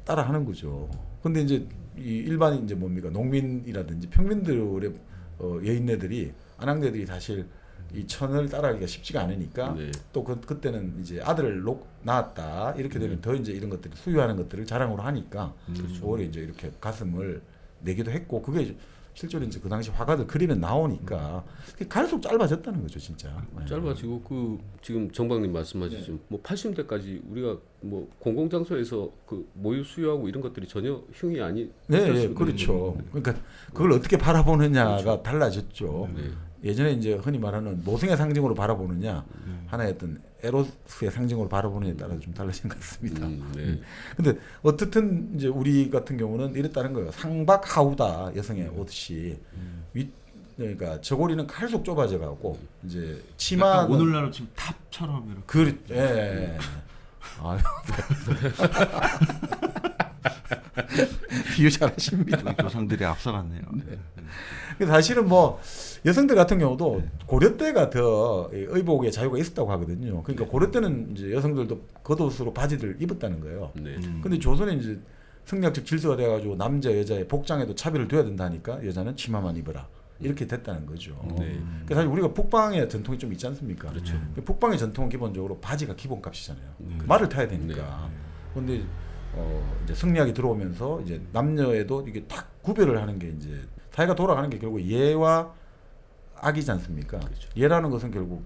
따라하는 거죠. 근데 이제 이 일반인 이제 뭡니까 농민이라든지 평민들의 여인네들이 아낙네들이 사실 이 천을 따라하기가 쉽지가 않으니까 네. 또 그때는 이제 아들을 낳았다 이렇게 되면 더 이제 이런 것들을 수유하는 것들을 자랑으로 하니까 오히려 이제 이렇게 가슴을 내기도 했고 그게 실제로 이제 그 당시 화가들 그림에 나오니까 갈수록 짧아졌다는 거죠 진짜. 짧아지고 그 지금 정박님 말씀하셨지만 뭐 80대까지 우리가 뭐 공공장소에서 그 모유 수유하고 이런 것들이 전혀 흉이 아니. 네, 그렇죠. 그러니까 그걸 어떻게 바라보느냐가 달라졌죠. 네. 예전에 이제 흔히 말하는 모성의 상징으로 바라보느냐 하나의 어떤 에로스의 상징으로 바라보느냐에 따라서 좀 달라진 것 같습니다. 네. 근데 어떻든 이제 우리 같은 경우는 이랬다는 거예요. 상박하우다 여성의 옷이 그러니까 저고리는 갈수록 좁아져 가고 이제 약간 치마는 오늘날은 지금 탑처럼 이렇게. 비유 잘하십니다. 우리 조상들이 앞서갔네요. 근데 사실은 뭐 여성들 같은 경우도 고려 때가 더 의복의 자유가 있었다고 하거든요. 그러니까 고려 때는 이제 여성들도 겉옷으로 바지를 입었다는 거예요. 네. 근데 조선에 이제 성리학적 질서가 돼가지고 남자 여자의 복장에도 차별을 둬야 된다니까 여자는 치마만 입어라 이렇게 됐다는 거죠. 네. 그러니까 사실 우리가 북방의 전통이 좀 있지 않습니까? 그렇죠. 북방의 전통은 기본적으로 바지가 기본값이잖아요. 말을 타야 되니까. 그런데 이제 성리학이 들어오면서 이제 남녀에도 이게 딱 구별을 하는 게 이제 사회가 돌아가는 게 결국 예와 악이지 않습니까? 그렇죠. 예라는 것은 결국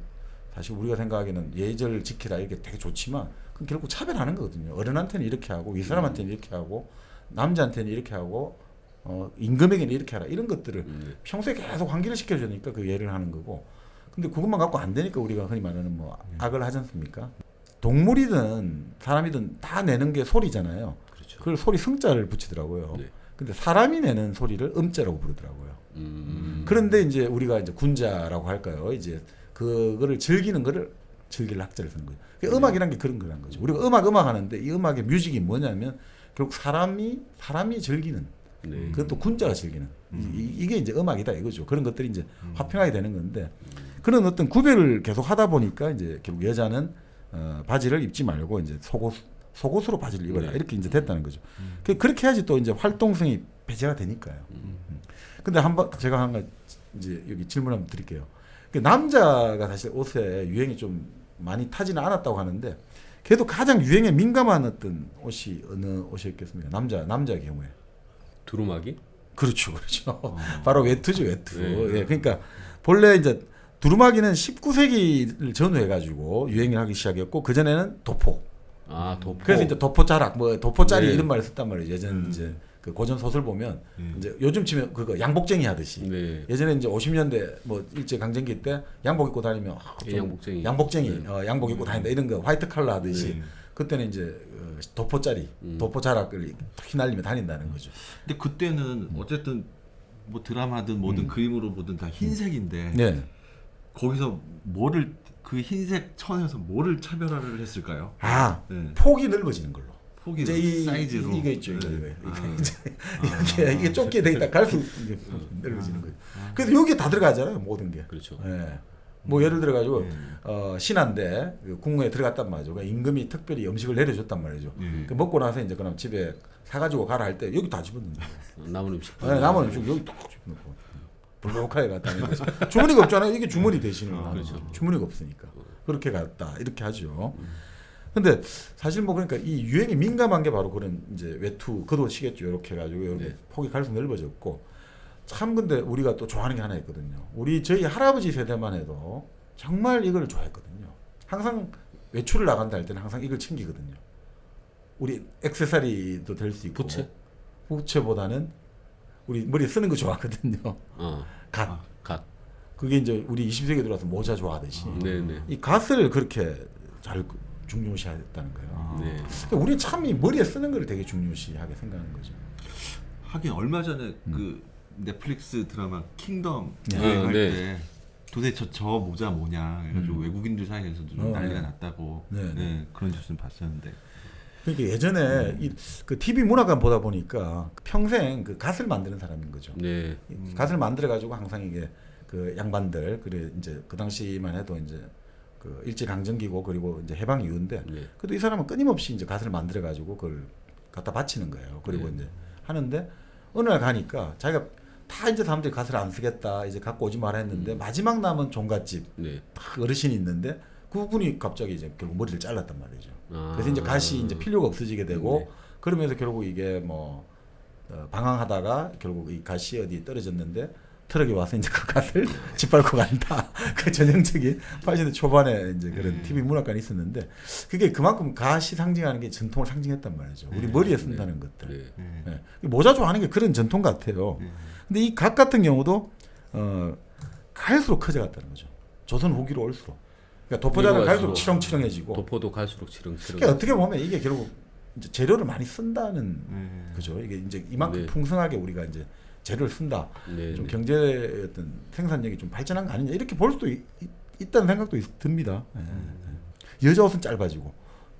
사실 우리가 생각하기에는 예절을 지키라 이게 되게 좋지만 그건 결국 차별하는 거거든요. 어른한테는 이렇게 하고 이 사람한테는 이렇게 하고 남자한테는 이렇게 하고 임금에게는 이렇게 하라 이런 것들을 평소에 계속 환기를 시켜주니까 그 예를 하는 거고. 근데 그것만 갖고 안 되니까 우리가 흔히 말하는 뭐 악을 하지 않습니까? 동물이든 사람이든 다 내는 게 소리잖아요. 그렇죠. 그걸 소리 성자를 붙이더라고요. 네. 근데 사람이 내는 소리를 음자라고 부르더라고요. 그런데 이제 우리가 이제 군자라고 할까요? 이제 그거를 즐기는 거를 즐길 학자를 쓰는 거예요. 그러니까 음악이란 게 그런 거란 거죠. 우리가 음악 하는데 이 음악의 뮤직이 뭐냐면 결국 사람이 즐기는 네. 그것도 군자가 즐기는 이게 이제 음악이다 이거죠. 그런 것들이 이제 화평하게 되는 건데 그런 어떤 구별을 계속 하다 보니까 이제 결국 여자는 바지를 입지 말고 이제 속옷으로 바지를 입어라 네. 이렇게 이제 됐다는 거죠. 그렇게 해야지 또 이제 활동성이 배제가 되니까요. 근데 한번 제가 한 가지 이제 여기 질문 한번 드릴게요. 남자가 사실 옷에 유행이 좀 많이 타지는 않았다고 하는데 그래도 가장 유행에 민감한 어떤 옷이 어느 옷이었겠습니까? 남자의 경우에. 두루마기? 그렇죠. 바로 외투죠, 외투. 네. 예, 그러니까 본래 이제 두루마기는 19세기를 전후해가지고 유행을 하기 시작했고 그 전에는 도포. 아, 도포. 그래서 이제 도포자락, 뭐 도포짜리 네. 이런 말을 썼단 말이에요. 예전 이제 그 고전 소설 보면 이제 요즘 치면 그거 양복쟁이 하듯이. 네. 예전에 이제 50년대 뭐 일제 강점기 때 양복 입고 다니면 좀 양복쟁이, 양복 입고 다닌다 이런 거 화이트 칼라 하듯이. 그때는 이제 도포짜리, 도포자락을 휘날리며 다닌다는 거죠. 근데 그때는 어쨌든 뭐 드라마든 뭐든 그림으로 보든 다 흰색인데 네. 거기서 그 흰색 천에서 뭐를 차별화를 했을까요? 네. 폭이 넓어지는 걸로. 폭이 이제 이 사이즈로 이거 있죠, 이거. 네. 이게 좁게 돼 있다 갈수록 이제 넓어지는 거예요. 그래서 여기 다 들어가잖아요, 모든 게. 그렇죠. 예. 뭐 예를 들어 가지고 신한데 그 궁궐에 들어갔단 말이죠. 그러니까 임금이 특별히 음식을 내려줬단 말이죠. 그 먹고 나서 이제 그럼 집에 사가지고 가라 할 때 여기 다 집어넣는 거예요. 남은 음식. 네, 남은 음식 여기 딱 집어넣고 불룩하게 갔다 하는 거죠. 주머니가 없잖아요. 이게 주머니 대신에 그렇죠. 주머니가 없으니까 그렇게 갔다 이렇게 하죠. 근데 사실 뭐 그러니까 이 유행이 민감한 게 바로 그런 이제 외투 겉옷이겠죠. 이렇게 해가지고 이렇게 네. 폭이 갈수록 넓어졌고. 참 근데 우리가 또 좋아하는 게 하나 있거든요. 저희 할아버지 세대만 해도 정말 이걸 좋아했거든요. 항상 외출을 나간다 할 때는 항상 이걸 챙기거든요. 우리 액세서리도 될 수 있고 부채보다는 우리 머리에 쓰는 거 좋아하거든요. 갓. 그게 이제 우리 20세기 들어와서 모자 좋아하듯이 네네. 이 갓을 그렇게 잘 중요시했다는 거예요. 네. 그러니까 우리 참 이 머리에 쓰는 걸 되게 중요시하게 생각하는 거죠. 하긴 얼마 전에 그 넷플릭스 드라마 킹덤 네. 유행할 네. 때 도대체 저 모자 뭐냐 해가지고 외국인들 사이에서도 좀 난리가 났다고 네. 그런 뉴스는 봤었는데 그러니까 예전에 그 TV 문화관 보다 보니까 평생 그 갓을 만드는 사람인 거죠. 네. 갓을 만들어 가지고 항상 이게 그 양반들 그래 이제 그 당시만 해도 이제 그 일제 강점기고 그리고 이제 해방 이후인데 네. 그래도 이 사람은 끊임없이 이제 갓을 만들어 가지고 그걸 갖다 바치는 거예요. 그리고 이제 하는데 어느 날 가니까 자기가 다 이제 사람들이 갓을 안 쓰겠다 이제 갖고 오지 마라 했는데 마지막 남은 종갓집 네. 딱 어르신이 있는데 그분이 갑자기 이제 결국 머리를 잘랐단 말이죠. 아. 그래서 이제 갓이 이제 필요가 없어지게 되고 네. 그러면서 결국 이게 뭐 방황하다가 결국 이 갓이 어디 떨어졌는데 트럭이 와서 이제 그 갓을 짓밟고 간다. 그 전형적인 80대 초반에 이제 그런 TV 문화관이 있었는데 그게 그만큼 갓이 상징하는 게 전통을 상징했단 말이죠. 우리 머리에 쓴다는 것들. 네. 모자 좋아하는 게 그런 전통 같아요. 근데 이 갓 같은 경우도 갈수록 커져갔다는 거죠. 조선 후기로 올수록. 그러니까 도포자는 갈수록 치렁치렁해지고. 도포도 갈수록 치렁치렁. 그러니까 어떻게 보면 이게 결국 이제 재료를 많이 쓴다는 그죠. 이게 이제 이만큼 네. 풍성하게 우리가 이제 재료를 쓴다. 네, 좀 네. 경제의 어떤 생산력이 좀 발전한 거 아니냐 이렇게 볼 수도 있다는 생각도 듭니다. 예. 여자 옷은 짧아지고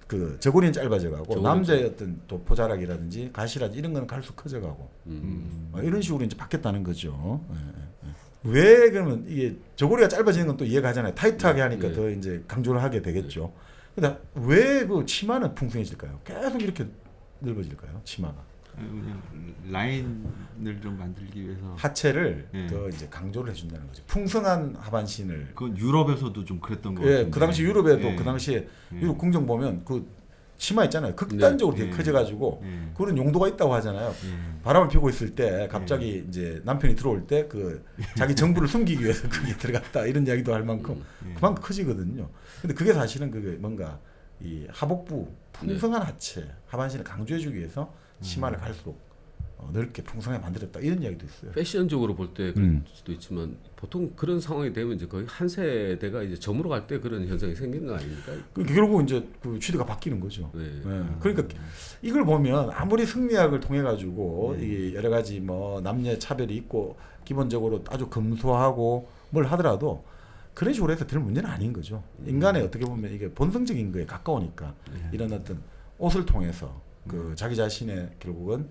그 저고리는 짧아져가고 저고리는 남자의 어떤 도포자락이라든지 가시라든지 이런 거는 갈수록 커져가고 이런 식으로 이제 바뀌었다는 거죠. 예, 예. 왜 그러면 이게 저고리가 짧아지는 건 또 이해가 가잖아요. 타이트하게 하니까 더 이제 강조를 하게 되겠죠. 근데 왜 그 치마는 풍성해질까요? 계속 이렇게 넓어질까요? 치마가 그냥 라인을 좀 만들기 위해서. 하체를 예. 더 이제 강조를 해준다는 거죠. 풍성한 하반신을. 그건 유럽에서도 좀 그랬던 거 예, 같은데. 그 당시 유럽에도 예. 그 당시에 예. 유럽 궁정 보면 그 치마 있잖아요. 극단적으로 되게 예. 커져가지고 예. 그런 용도가 있다고 하잖아요. 예. 바람을 피고 있을 때 갑자기 이제 남편이 들어올 때 그 자기 정부를 숨기기 위해서 그게 들어갔다 이런 이야기도 할 만큼 그만큼 커지거든요. 근데 그게 사실은 그게 뭔가 이 하복부 풍성한 하체 하반신을 강조해주기 위해서 치마를 갈수록 넓게 풍성하게 만들었다 이런 이야기도 있어요. 패션적으로 볼 때 그럴 수도 있지만 보통 그런 상황이 되면 이제 거의 한 세대가 이제 저물어 갈 때 그런 현상이 생기는 거 아닙니까? 결국 이제 그 취지가 바뀌는 거죠. 네. 그러니까 이걸 보면 아무리 승리학을 통해 가지고 이게 여러 가지 뭐 남녀 차별이 있고 기본적으로 아주 검소하고 뭘 하더라도 그런 식으로 해서 될 문제는 아닌 거죠. 인간의 어떻게 보면 이게 본성적인 거에 가까우니까 이런 어떤 옷을 통해서 그 자기 자신의 결국은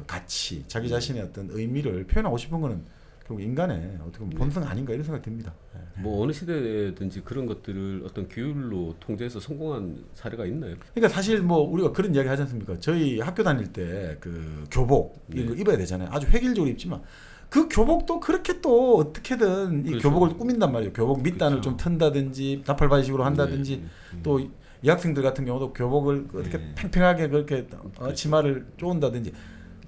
가치, 자기 자신의 어떤 의미를 표현하고 싶은 거는 결국 인간의 어떻게 보면 본성 아닌가 이런 생각이 듭니다. 뭐 어느 시대든지 그런 것들을 어떤 규율로 통제해서 성공한 사례가 있나요? 그러니까 사실 뭐 우리가 그런 이야기 하지 않습니까? 저희 학교 다닐 때 그 교복 이거 입어야 되잖아요. 아주 획일적으로 입지만 그 교복도 그렇게 또 어떻게든 이 그렇죠. 교복을 꾸민단 말이에요. 교복 밑단을 좀 튼다든지 나팔바지식으로 한다든지 또 이 학생들 같은 경우도 교복을 어떻게 팽팽하게 그렇게 치마를 쪼은다든지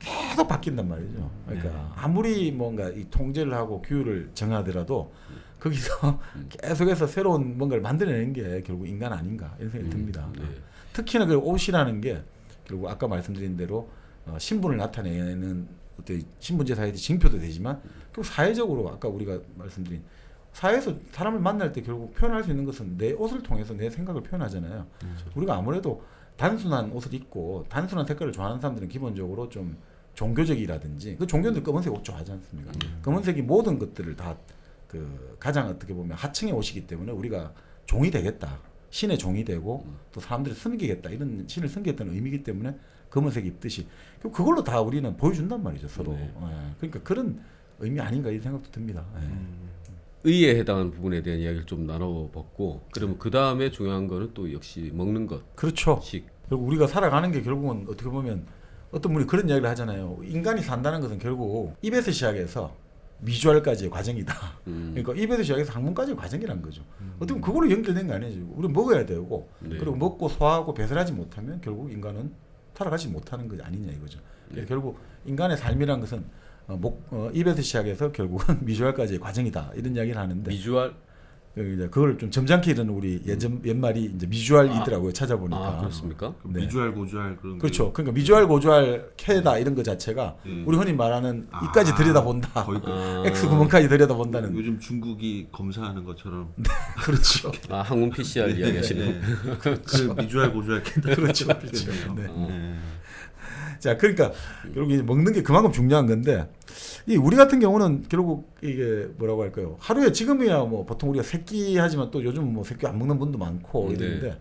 계속 바뀐단 말이죠. 그러니까 아무리 뭔가 이 통제를 하고 규율을 정하더라도 거기서 계속해서 새로운 뭔가를 만들어내는 게 결국 인간 아닌가 이런 생각이 듭니다. 네. 특히나 그 옷이라는 게 결국 아까 말씀드린 대로 신분을 나타내는 어떤 신분제사회의 징표도 되지만 결국 사회적으로 아까 우리가 말씀드린 사회에서 사람을 만날 때 결국 표현할 수 있는 것은 내 옷을 통해서 내 생각을 표현하잖아요. 우리가 아무래도 단순한 옷을 입고 단순한 색깔을 좋아하는 사람들은 기본적으로 좀 종교적이라든지 그 종교들 검은색 옷 좋아하지 않습니까? 검은색이 모든 것들을 다 그 가장 어떻게 보면 하층의 옷이기 때문에 우리가 종이 되겠다. 신의 종이 되고 또 사람들을 섬기겠다. 이런 신을 섬기겠다는 의미이기 때문에 검은색 입듯이 그걸로 다 우리는 보여준단 말이죠. 서로. 그러니까 그런 의미 아닌가 이 생각도 듭니다. 의에 해당하는 부분에 대한 이야기를 좀 나눠봤고 그러면 그 다음에 중요한 거는 또 역시 먹는 것. 그렇죠. 식. 결국 우리가 살아가는 게 결국은 어떻게 보면 어떤 분이 그런 이야기를 하잖아요. 인간이 산다는 것은 결국 입에서 시작해서 미주알까지의 과정이다. 그러니까 입에서 시작해서 항문까지의 과정이라는 거죠. 어떻게 보면 그걸로 연결된 거 아니에요. 우리 먹어야 되고 그리고 먹고 소화하고 배설하지 못하면 결국 인간은 살아가지 못하는 것 아니냐 이거죠. 그래서 결국 인간의 삶이라는 것은 입에서 시작해서 결국은 미주알까지의 과정이다. 이런 이야기를 하는데 미주알? 그걸 좀 점잖게 이르는 우리 옛말이 이제 미주알이더라고요. 찾아보니까. 그렇습니까? 네. 미주알 고주알 그런 그렇죠. 그러니까 미주알 고주알 캐다 이런 거 자체가 우리 흔히 말하는 이까지 들여다본다. 거의 X 구멍까지 들여다본다는. 요즘 중국이 검사하는 것처럼 그렇죠. 항문 PCR 이야기하시는 그 미주알 고주알 캔다. 그렇죠. 그렇죠. 네. 자, 그러니까 결국 이제 먹는 게 그만큼 중요한 건데 이 우리 같은 경우는 결국 이게 뭐라고 할까요? 하루에 지금이야 뭐 보통 우리가 세끼 하지만 또 요즘 뭐 세끼 안 먹는 분도 많고 이러는데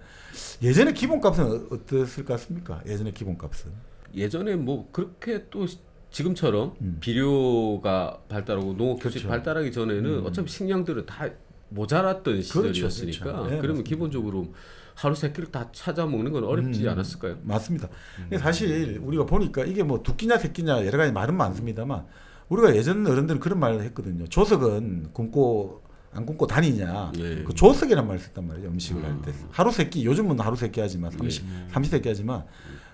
예전에 기본값은 어땠을 것 같습니까? 예전에 기본값은 예전에 뭐 그렇게 또 지금처럼 비료가 발달하고 농업 교육이 발달하기 전에는 어차피 식량들은 다 모자랐던 시절이었으니까 그렇죠. 네, 그러면 맞습니다. 기본적으로 하루 세 끼를 다 찾아 먹는 건 어렵지 않았을까요? 맞습니다. 근데 사실 우리가 보니까 이게 뭐 두 끼냐 세 끼냐 여러 가지 말은 많습니다만 우리가 예전 어른들은 그런 말을 했거든요. 조석은 굶고 안 굶고 다니냐. 네. 그 조석이란 말을 썼단 말이죠. 음식을 할 때. 하루 세 끼, 요즘은 하루 세 끼 하지만 30세 끼 하지만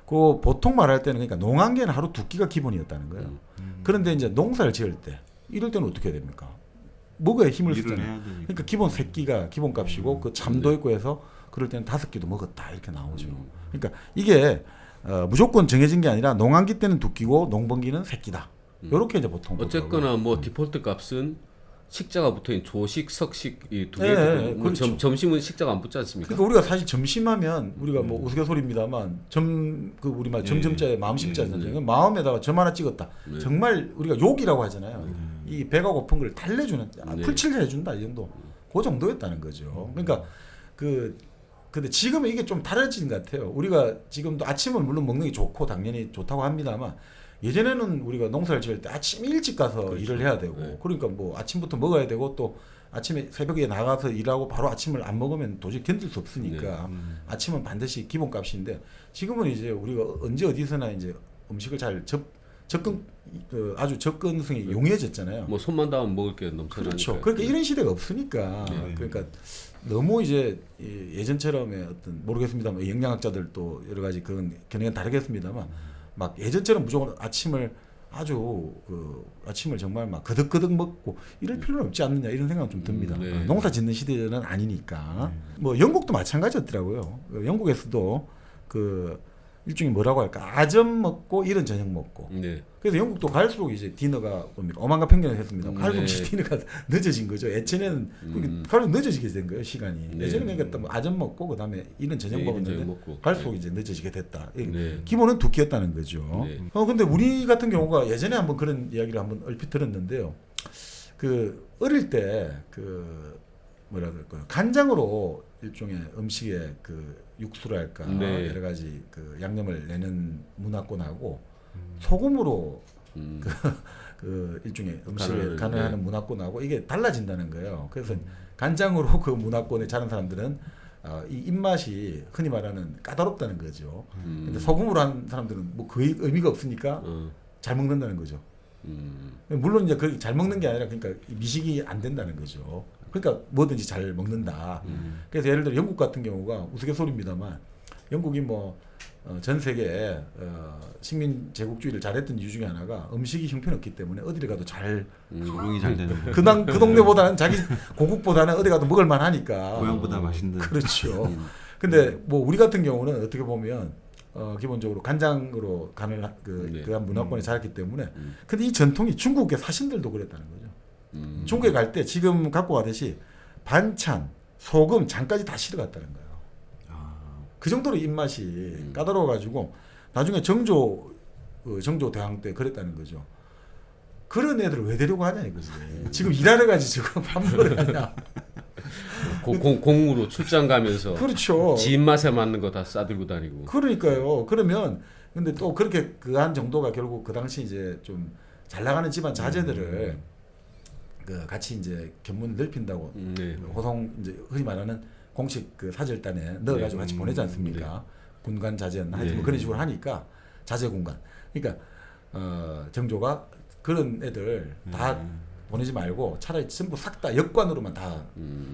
그 보통 말할 때는 그러니까 농한계는 하루 두 끼가 기본이었다는 거예요. 그런데 이제 농사를 지을 때 이럴 때는 어떻게 해야 됩니까? 먹어야 힘을 일을 쓰잖아요. 해야 되니까. 그러니까 기본 세 끼가 기본값이고 그 잠도 있고 해서 그럴 때는 5끼도 먹었다 이렇게 나오죠. 그러니까 이게 무조건 정해진 게 아니라 농한기 때는 2끼고 농번기는 3끼다. 이렇게 이제 보통 어쨌거나 뭐 디폴트 값은 식자가 붙어있는 조식, 석식 이 두 개. 네, 뭐 그렇죠. 점심은 식자가 안 붙지 않습니까? 그러니까 우리가 사실 점심하면 우리가 뭐 우스갯소리입니다만 그 우리 말 점점자에 마음심자잖아요. 마음에다가 점 하나 찍었다. 정말 우리가 욕이라고 하잖아요. 이 배가 고픈 걸 달래주는 풀칠을 해준다 이 정도. 그 정도였다는 거죠. 그러니까 그 근데 지금은 이게 좀 달라진 것 같아요. 우리가 지금도 아침을 물론 먹는 게 좋고 당연히 좋다고 합니다만 예전에는 우리가 농사를 지을 때 아침 일찍 가서 그렇죠. 일을 해야 되고 네. 그러니까 뭐 아침부터 먹어야 되고 또 아침에 새벽에 나가서 일하고 바로 아침을 안 먹으면 도저히 견딜 수 없으니까 아침은 반드시 기본값인데 지금은 이제 우리가 언제 어디서나 이제 음식을 잘 접근 아주 접근성이 용이해졌잖아요. 뭐 손만 닿으면 먹을 게 넘쳐나니까. 그렇죠. 그러니까 이런 시대가 없으니까 네. 그러니까 너무 이제 예전처럼의 어떤 모르겠습니다만 영양학자들 또 여러 가지 그런 견해는 다르겠습니다만 막 예전처럼 무조건 아침을 아주 아침을 정말 막 거득거득 먹고 이럴 필요는 없지 않느냐 이런 생각은 좀 듭니다. 네. 농사 짓는 시대는 아니니까. 뭐 영국도 마찬가지였더라고요. 영국에서도 그 일종의 뭐라고 할까 아점 먹고 이른 저녁 먹고 네. 그래서 영국도 갈수록 이제 디너가 뭡니까 오만과 편견을 했습니다. 갈수록 네. 디너가 늦어진 거죠. 예전에는 갈수록 늦어지게 된 거예요 시간이. 네. 예전에 그러니까 뭐 아점 먹고 그다음에 이른 저녁 네, 이른 먹었는데 저녁 먹고. 갈수록 네. 이제 늦어지게 됐다. 네. 기본은 두 끼였다는 거죠. 네. 근데 우리 같은 경우가 예전에 한번 그런 이야기를 한번 얼핏 들었는데요. 그 어릴 때 그 뭐라 그럴까요? 간장으로 일종의 음식에 그 육수랄까 네. 여러 가지 그 양념을 내는 문화권하고 소금으로 그 일종의 음식을 간을, 간을 하는 문화권하고 이게 달라진다는 거예요. 그래서 간장으로 그 문화권에 자란 사람들은 이 입맛이 흔히 말하는 까다롭다는 거죠. 근데 소금으로 한 사람들은 뭐 거의 의미가 없으니까 잘 먹는다는 거죠. 물론 이제 그 잘 먹는 게 아니라 그러니까 미식이 안 된다는 거죠. 그러니까 뭐든지 잘 먹는다. 그래서 예를 들어 영국 같은 경우가 우스갯소리입니다만 영국이 뭐 전 세계에 식민 제국주의를 잘했던 이유 중에 하나가 음식이 형편없기 때문에 어디를 가도 잘 적응이 잘 되는 거. 그 동네보다는 자기 고국보다는 어디 가도 먹을 만하니까 고향보다 맛있는. 그렇죠. 근데 뭐 우리 같은 경우는 어떻게 보면 기본적으로 간장으로 간을 네. 그한 문화권에 자랐기 때문에 근데 이 전통이 중국의 사신들도 그랬다는 거죠. 중국에 갈 때 지금 갖고 가듯이 반찬, 소금, 장까지 다 실어갔다는 거예요. 그 정도로 입맛이 까다로워가지고 나중에 정조 대항 때 그랬다는 거죠. 그런 애들을 왜 데리고 가냐 이거지. 지금 일하러 가지 지금 밥 먹으러 가냐. 공으로 출장 가면서 그렇죠. 지 입맛에 맞는 거 다 싸들고 다니고. 그러니까요. 그러면 근데 또 그렇게 그 한 정도가 결국 그 당시 이제 좀 잘 나가는 집안 자제들을 그 같이 이제 견문을 넓힌다고 네. 호송 이제 흔히 말하는 공식 그 사절단에 넣어가지고 같이 보내지 않습니까? 군관 자제였나 하여튼 뭐 그런 식으로 하니까 자제 군관. 그러니까 정조가 그런 애들 다 보내지 말고 차라리 전부 싹 다 역관으로만 다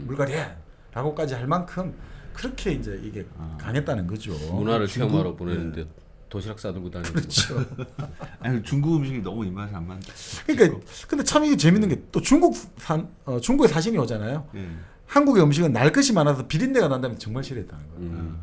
물갈이해라고까지 할 만큼 그렇게 이제 이게 강했다는 거죠. 문화를 중국- 체험하러 보내는데 도시락 싸들고 다니고. 그렇죠. 아니 중국 음식이 너무 입맛에 안 맞는. 그러니까 근데 참 이게 재밌는 게 또 중국에 사신이 오잖아요. 예. 한국의 음식은 날 것이 많아서 비린내가 난다면 정말 싫어했다는 거예요.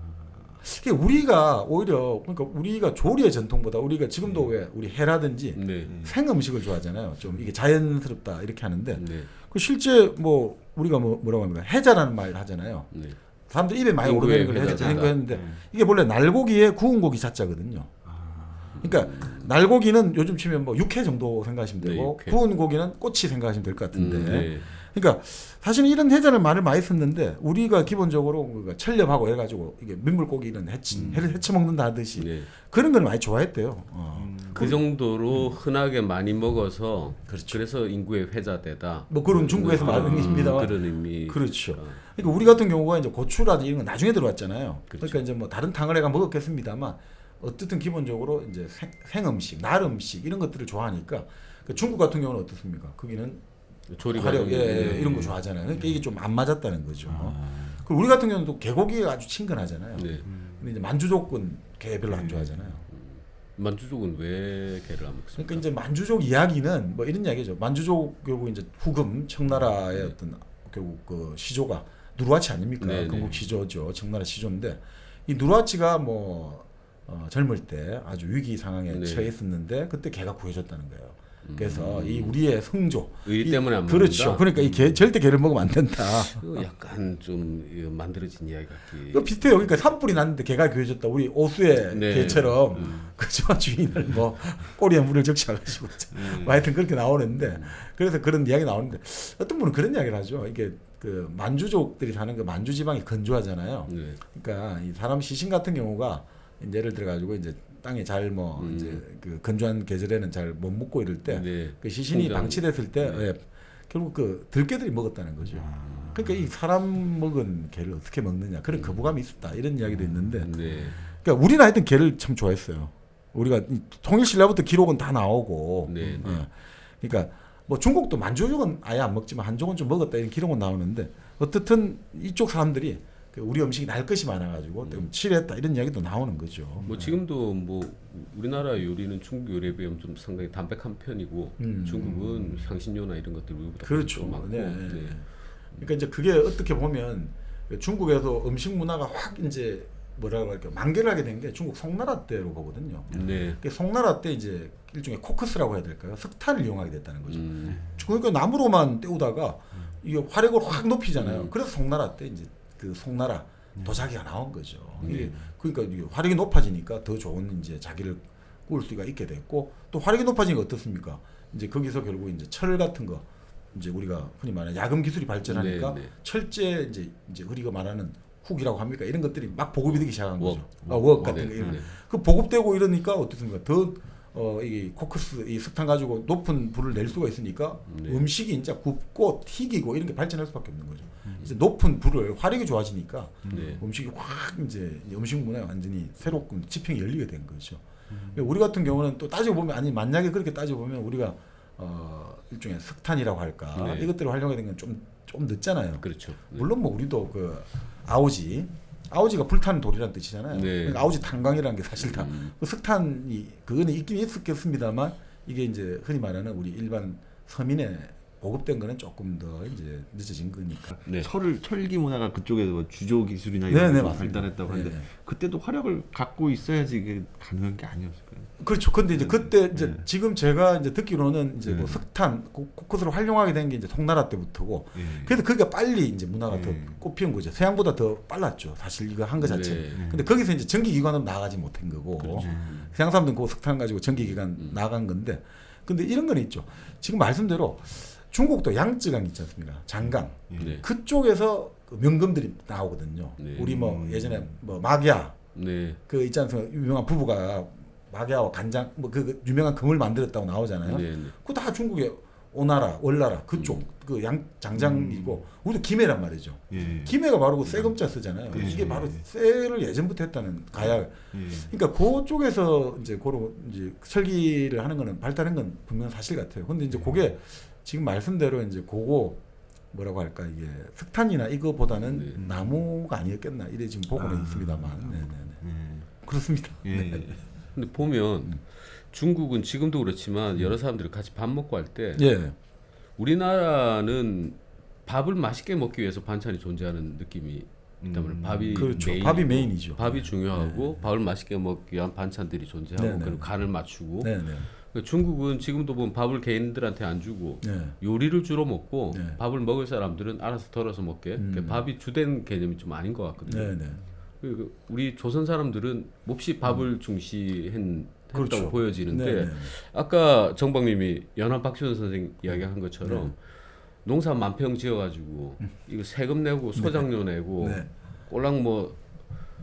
그러니까 우리가 오히려 그러니까 우리가 조리의 전통보다 우리가 지금도 왜 우리 해라든지 네. 생 음식을 좋아하잖아요. 좀 이게 자연스럽다 이렇게 하는데 네. 그 실제 뭐 우리가 뭐라고 합니까? 해자라는 말 하잖아요. 네. 사람들 입에 많이 인구의 오르내는 걸 회자다. 했는데 이게 원래 날고기에 구운 고기 자자거든요. 그러니까 날고기는 요즘 치면 뭐 육회 정도 생각하시면 네, 되고 육회. 구운 고기는 꼬치 생각하시면 될 것 같은데 네. 그러니까 사실은 이런 해자를 말을 많이 썼는데 우리가 기본적으로 우리가 철렵하고 해가지고 이게 민물고기는 해를 해쳐 먹는다 하듯이 네. 그런 걸 많이 좋아했대요. 그 정도로 흔하게 많이 먹어서 그렇죠. 그래서 인구의 회자되다. 뭐 그런 중국에서 말하는 것입니다만 그런 의미. 그렇죠. 그러니까 우리 같은 경우가 이제 고추라든지 이런 건 나중에 들어왔잖아요. 그렇죠. 그러니까 이제 뭐 다른 탕을 해가 먹었겠습니다만 어쨌든 기본적으로 이제 생음식, 날 음식 이런 것들을 좋아하니까 그 중국 같은 경우는 어떻습니까? 거기는 조리 화력, 과정이. 이런 거 좋아하잖아요. 그러니까 이게 좀 안 맞았다는 거죠. 그리고 우리 같은 경우는 또 개고기가 아주 친근하잖아요. 네. 근데 이제 만주족은 게 별로 안 좋아하잖아요. 만주족은 왜 개를 안 먹습니까? 그러니까 이제 만주족 이야기는 뭐 이런 이야기죠. 만주족 결국 이제 후금 청나라의 어떤 결국 그 시조가 누르하치 아닙니까? 네, 건국 네. 시조죠. 청나라 시조인데 이 누르하치가 뭐 젊을 때 아주 위기 상황에 네. 처했었는데 그때 개가 구해줬다는 거예요. 그래서 이 우리의 성조 의 때문에 안 그렇죠. 먹는다? 그러니까 이 개 절대 개를 먹으면 안 된다. 이거 약간 좀 이거 만들어진 이야기 같기. 이거 비슷해요. 그러니까 산불이 났는데 개가 구해줬다. 우리 오수의 네. 개처럼 그저 주인을 뭐 꼬리에 물을 적셔가지고 뭐 하여튼 그렇게 나오는데 그래서 그런 이야기 나오는데 어떤 분은 그런 이야기를 하죠. 이게 그 만주족들이 사는 그 만주 지방이 건조하잖아요. 네. 그러니까 이 사람 시신 같은 경우가 예를 들어 가지고 이제 땅에 잘 뭐 이제 그 건조한 계절에는 잘 못 묵고 이럴 때 네. 그 시신이 통장. 방치됐을 때 네. 예, 결국 그 들개들이 먹었다는 거죠. 그러니까 이 사람 먹은 개를 어떻게 먹느냐 그런 거부감이 있었다 이런 이야기도 있는데 네. 그러니까 우리는 하여튼 개를 참 좋아했어요. 우리가 이 통일신라부터 기록은 다 나오고 네, 네. 그러니까 뭐 중국도 만주족은 아예 안 먹지만 한족은 좀 먹었다 이런 기록은 나오는데 어떻든 이쪽 사람들이 그 우리 음식이 날 것이 많아가지고 좀 싫어했다 이런 이야기도 나오는 거죠. 뭐 지금도 뭐 우리나라 요리는 중국 요리에 비하면 좀 상당히 담백한 편이고 중국은 향신료나 이런 것들 우리보다 그렇죠. 좀 많고. 네. 네. 그러니까 이제 그게 어떻게 보면 중국에서 음식 문화가 확 이제 뭐라고 할까 만개를 하게 된 게 중국 송나라 때로 보거든요. 네. 그 송나라 때 이제 일종의 코커스라고 해야 될까요? 석탄을 이용하게 됐다는 거죠. 그러니까 나무로만 때우다가 이게 화력을 확 높이잖아요. 그래서 송나라 때 이제 그 송나라 도자기가 나온 거죠. 이게 그러니까 이게 화력이 높아지니까 더 좋은 이제 자기를 구울 수가 있게 됐고 또 화력이 높아지니까 어떻습니까? 이제 거기서 결국 이제 철 같은 거 이제 우리가 흔히 말하는 야금 기술이 발전하니까 네, 네. 철제 이제 우리가 말하는 훅이라고 합니까? 이런 것들이 막 보급이 되기 시작한 거죠. 웍. 웍 같은 네, 거 이런 네. 그 보급되고 이러니까 어떻습니까? 더 이 코크스 이 석탄 가지고 높은 불을 낼 수가 있으니까 네. 음식이 이제 굽고 튀기고 이런 게 발전할 수밖에 없는 거죠. 이제 높은 불을 화력이 좋아지니까 네. 음식이 확 이제 음식 문화에 완전히 새롭고 지평이 열리게 된 거죠. 우리 같은 경우는 또 따지고 보면 아니 만약에 그렇게 따지고 보면 우리가 일종의 석탄이라고 할까 네. 이것들을 활용하게 된 건 좀 늦잖아요. 그렇죠. 네. 물론 뭐 우리도 그 아오지가 불타는 돌이라는 뜻이잖아요. 네. 그러니까 아오지 탄광이라는 게 사실 다 그 석탄이 그거는 있긴 있었겠습니다만 이게 이제 흔히 말하는 우리 일반 서민의 보급된 거는 조금 더 이제 늦어진 거니까. 네. 철기 문화가 그쪽에 뭐 주조 기술이나 네, 이런 네, 게 맞습니다. 발달했다고 하는데 네. 그때도 화력을 갖고 있어야지 이게 가능한 게 아니었을까요? 그렇죠. 근데 이제 그때 이제 네. 지금 제가 이제 듣기로는 이제 뭐 네. 석탄 코크스를 활용하게 된 게 이제 송나라 때부터고 예. 그래서 그게 빨리 이제 문화가 더 네. 꽃피운 거죠. 서양보다 더 빨랐죠. 사실 이거 한 거 자체. 네. 근데 거기서 이제 전기기관으로 나가지 못한 거고 그렇죠. 서양 사람들은 그 석탄 가지고 전기기관 나간 건데 근데 이런 건 있죠. 지금 말씀대로 중국도 양쯔강 있지 않습니까? 장강. 네. 그쪽에서 그 명금들이 나오거든요. 네. 우리 뭐 예전에 뭐 마기야 네. 그 있지 않습니까? 유명한 부부가 마기야와 간장 뭐 그 유명한 금을 만들었다고 나오잖아요. 네. 네. 그거 다 중국의 오나라, 월나라 그쪽 그 양 장장이고 우리도 김해란 말이죠. 예. 김해가 바로 그 쇠금자 쓰잖아요. 그렇죠. 이게 바로 예. 쇠를 예전부터 했다는 가약. 예. 그러니까 그쪽에서 이제 고로 이제 설기를 하는 거는 발달한 건 분명 사실 같아요. 근데 이제 그게 지금 말씀대로 이제 그거 뭐라고 할까 이게 석탄이나 이거보다는 네. 나무가 아니었겠나 이래 지금 보고는 있습니다만. 네네네. 그렇습니다. 예. 근데 보면 중국은 지금도 그렇지만 여러 사람들이 같이 밥 먹고 할 때 예. 우리나라는 밥을 맛있게 먹기 위해서 반찬이 존재하는 느낌이 있다면 밥이 그렇죠. 메인이고 밥이 메인이죠. 밥이 중요하고 밥을 맛있게 먹기 위한 반찬들이 존재하고 네, 네. 그리고 간을 맞추고 네네. 그러니까 중국은 지금도 보면 밥을 개인들한테 안 주고 네. 요리를 주로 먹고 네. 밥을 먹을 사람들은 알아서 덜어서 먹게 그러니까 밥이 주된 개념이 좀 아닌 것 같거든요. 네네. 그리고 우리 조선 사람들은 몹시 밥을 중시했다고 그렇죠. 보여지는데 네네. 아까 정박님이 연합 박시원 선생 이야기한 것처럼 농사 만평 지어가지고 이거 세금 내고 소장료 내고 네. 꼴랑 뭐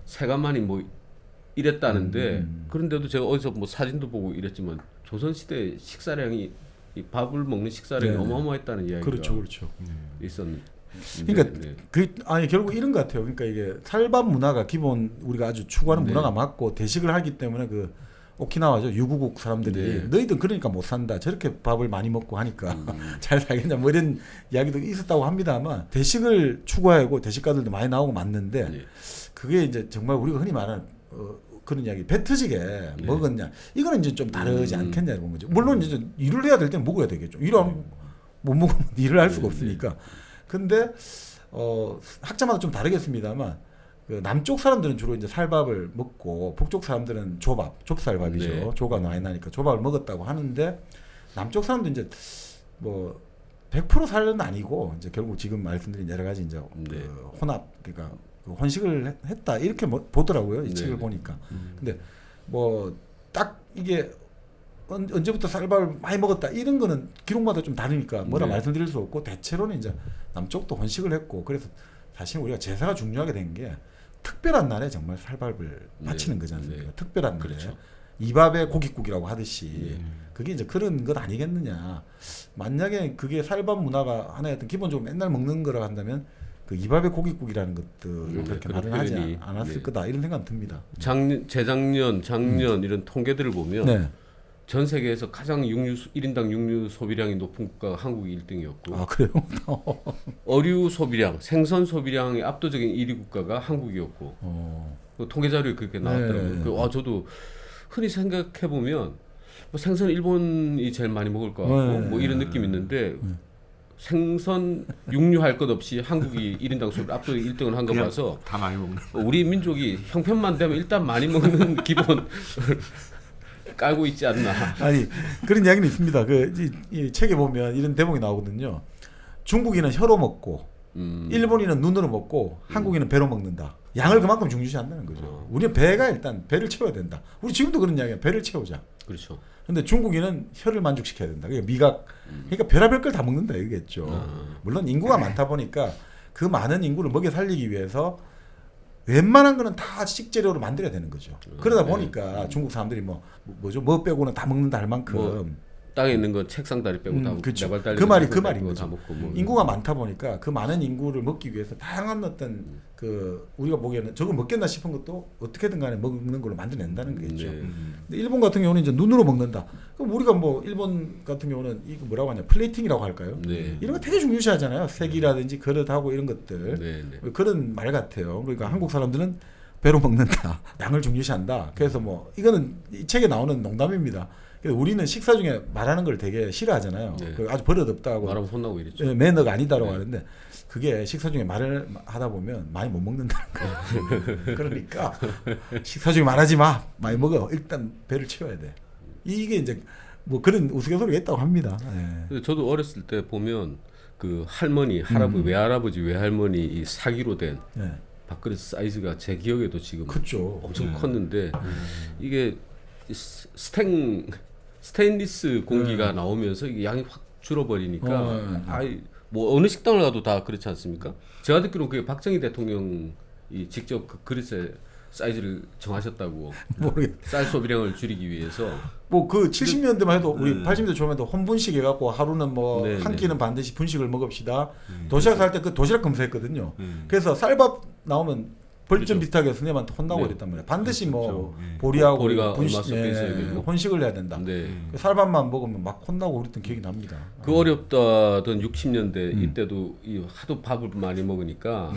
세간만이 뭐 이랬다는데 그런데도 제가 어디서 뭐 사진도 보고 이랬지만 조선 시대 식사량이 이 밥을 먹는 식사량이 네. 어마어마했다는 이야기가 그렇죠, 그렇죠. 있었는데 그러니까 네. 아니 결국 이런 것 같아요. 그러니까 이게 살밥 문화가 기본 우리가 아주 추구하는 네. 문화가 맞고 대식을 하기 때문에 그 오키나와죠 유구국 사람들이 네. 너희들 그러니까 못 산다 저렇게 밥을 많이 먹고 하니까 잘 살겠냐 뭐 이런 이야기도 있었다고 합니다만 대식을 추구하고 대식가들도 많이 나오고 맞는데 네. 그게 이제 정말 우리가 흔히 말하는 그런 이야기 배 터지게 먹었냐 이거는 이제 좀 다르지 않겠냐 이런 거죠. 물론 이제 일을 해야 될 때는 먹어야 되겠죠. 일을 못 먹으면 일을 할 수가 없으니까. 근데 학자마다 좀 다르겠습니다만 그 남쪽 사람들은 주로 이제 살밥을 먹고 북쪽 사람들은 좁쌀밥이죠. 네. 조가 많이 나니까 조밥을 먹었다고 하는데 남쪽 사람도 이제 뭐 100% 살은 아니고 이제 결국 지금 말씀드린 여러 가지 이제 네. 그 혼합 그러니까 그 혼식을 했다 이렇게 보더라고요 이 네. 책을 보니까. 근데 뭐 딱 이게 언제부터 쌀밥을 많이 먹었다 이런 거는 기록마다 좀 다르니까 뭐라 네. 말씀드릴 수 없고 대체로는 이제 남쪽도 헌식을 했고 그래서 사실 우리가 제사가 중요하게 된 게 특별한 날에 정말 쌀밥을 네. 바치는 거지 않습니까? 네. 특별한 날에 그렇죠. 이밥에 고깃국이라고 하듯이 네. 그게 이제 그런 것 아니겠느냐. 만약에 그게 쌀밥 문화가 하나의 어떤 기본적으로 맨날 먹는 거라 한다면 그 이밥에 고깃국이라는 것들을 그렇게 그런 말을 하지 표현이, 않았을 네. 거다 이런 생각 듭니다. 재작년, 작년 이런 통계들을 보면 네. 전 세계에서 가장 1인당 육류 소비량이 높은 국가가 한국이 1등이었고 아 그래요? 어류 소비량, 생선 소비량의 압도적인 1위 국가가 한국이었고 어. 그 통계 자료에 그렇게 나왔더라고요. 네. 저도 흔히 생각해 보면 뭐 생선 일본이 제일 많이 먹을 것 같고 네. 뭐 이런 느낌이 있는데 생선 육류 할 것 없이 한국이 1인당 소비 압도적 1등을 한 거 그냥 봐서 다 많이 먹는. 우리 민족이 형편만 되면 일단 많이 먹는 기본 깔고 있지 않나. 아니 그런 이야기는 있습니다. 이 책에 보면 이런 대목이 나오거든요. 중국인은 혀로 먹고 일본인은 눈으로 먹고 한국인은 배로 먹는다. 양을 그만큼 중요시한다는 거죠. 우리는 배가 일단 배를 채워야 된다. 우리 지금도 그런 이야기야. 배를 채우자. 그렇죠. 근데 중국인은 혀를 만족시켜야 된다. 그러니까 미각. 그러니까 별의별 걸 다 먹는다 이거겠죠. 물론 인구가 많다 보니까 그 많은 인구를 먹여 살리기 위해서 웬만한 거는 다 식재료로 만들어야 되는 거죠. 그러다 보니까 중국 사람들이 뭐 빼고는 다 먹는다 할 만큼 뭐 땅에 있는 건 책상 다리 빼고 다 그렇죠. 내발 달리 그 말인 빼고 거죠. 다 먹고 뭐. 인구가 많다 보니까 그 많은 인구를 먹기 위해서 다양한 어떤 그 우리가 보기에는 저거 먹겠나 싶은 것도 어떻게든 간에 먹는 걸로 만들어낸다는 거겠죠. 네. 근데 일본 같은 경우는 이제 눈으로 먹는다. 그럼 우리가 뭐 일본 같은 경우는 이거 뭐라고 하냐 플레이팅이라고 할까요? 네. 이런 거 되게 중요시하잖아요. 색이라든지 그릇하고 이런 것들. 네, 네. 그런 말 같아요. 그러니까 한국 사람들은 배로 먹는다. 양을 중요시한다. 그래서 뭐 이거는 이 책에 나오는 농담입니다. 그래서 우리는 식사 중에 말하는 걸 되게 싫어하잖아요. 네. 아주 버릇없다고 말하면 혼나고 이랬죠. 예, 매너가 아니다라고 네. 하는데 그게 식사 중에 말을 하다 보면 많이 못 먹는다는 거예요. 그러니까 식사 중에 말하지 마. 많이 먹어. 일단 배를 채워야 돼. 이게 이제 뭐 그런 우스갯소리가 있다고 합니다. 예. 근데 저도 어렸을 때 보면 그 할머니, 할아버지, 외할아버지, 외할머니 이 사기로 된 예. 밥그릇 사이즈가 제 기억에도 지금 그렇죠. 엄청 컸는데 이게 스테인리스 공기가 나오면서 이게 양이 확 줄어버리니까 뭐 어느 식당을 가도 다 그렇지 않습니까? 제가 듣기로 그게 박정희 대통령이 직접 그 그릇의 사이즈를 정하셨다고. 모르겠. 쌀 소비량을 줄이기 위해서. 뭐 그 70년대만 해도 우리 80년대 초반에 해도 혼분식 해갖고 하루는 뭐 네, 한 끼는 반드시 분식을 먹읍시다. 도시락 살 때 그 도시락 검사했거든요. 음. 그래서 쌀밥 나오면 벌점 그렇죠. 비슷하게 선생님한테 혼나고 네. 그랬단 말이에요. 반드시 뭐 그렇죠. 예. 보리하고 보리가 분식, 얼마 섞여 있어야 되고. 혼식을 해야 된다. 네. 그 쌀밥만 먹으면 막 혼나고 그랬던 기억이 납니다. 그 어렵다던 60년대 이때도 이 하도 밥을 많이 먹으니까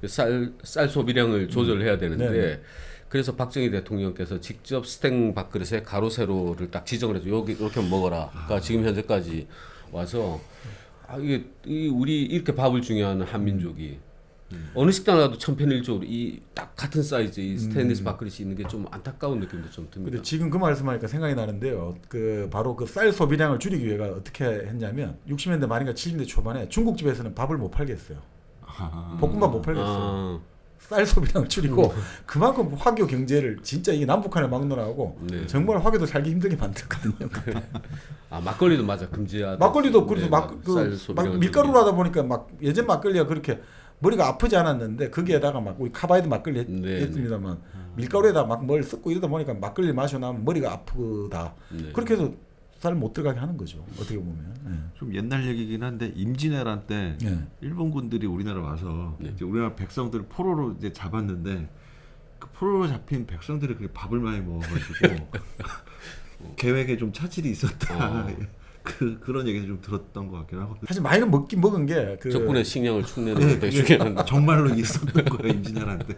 그 쌀 소비량을 조절해야 되는데 네. 그래서 대통령께서 직접 스탱 밥그릇에 가로 세로를 딱 지정을 해서 여기 이렇게 먹어라. 그러니까 지금 현재까지 와서 이게 우리 이렇게 밥을 중요하는 한민족이 어느 식당 가도 천편일적으로 이 딱 같은 사이즈 이 스테인리스 밥그릇이 있는 게 좀 안타까운 느낌도 좀 듭니다. 근데 지금 그 말씀하니까 생각이 나는데요. 그 바로 그 쌀 소비량을 줄이기 위해가 어떻게 했냐면 60년대 말인가 70년대 초반에 중국집에서는 밥을 못 팔겠어요. 볶음밥 못 팔겠어요. 쌀 소비량을 줄이고 그만큼 화교 경제를 진짜 이게 남북한을 막론하고 네. 정말 화교도 살기 힘들게 만들거든요. 막걸리도 맞아 금지하다. 막걸리도 그래서 쌀 소비량을 밀가루로 하다 보니까 막 예전 막걸리가 그렇게 머리가 아프지 않았는데 거기에다가 막 우리 카바이드 막걸리 네. 했습니다만 밀가루에다 막 뭘 섞고 이러다 보니까 막걸리 마셔 나면 머리가 아프다. 네. 그렇게 해서 쌀 못 들어가게 하는 거죠. 어떻게 보면. 좀 옛날 얘기긴 한데 임진왜란 때 예. 일본군들이 우리나라 와서 이제 우리나라 백성들을 포로로 이제 잡았는데 그 포로로 잡힌 백성들이 그렇게 밥을 많이 먹어가지고 계획에 좀 차질이 있었다. 그런 얘기 좀 들었던 것 같긴 하고. 사실 많이는 먹긴 먹은 게 그 적군의 식량을 축내는 네, 되게 그게 중요한. 정말로 있었던 거예요 임진왜란 때.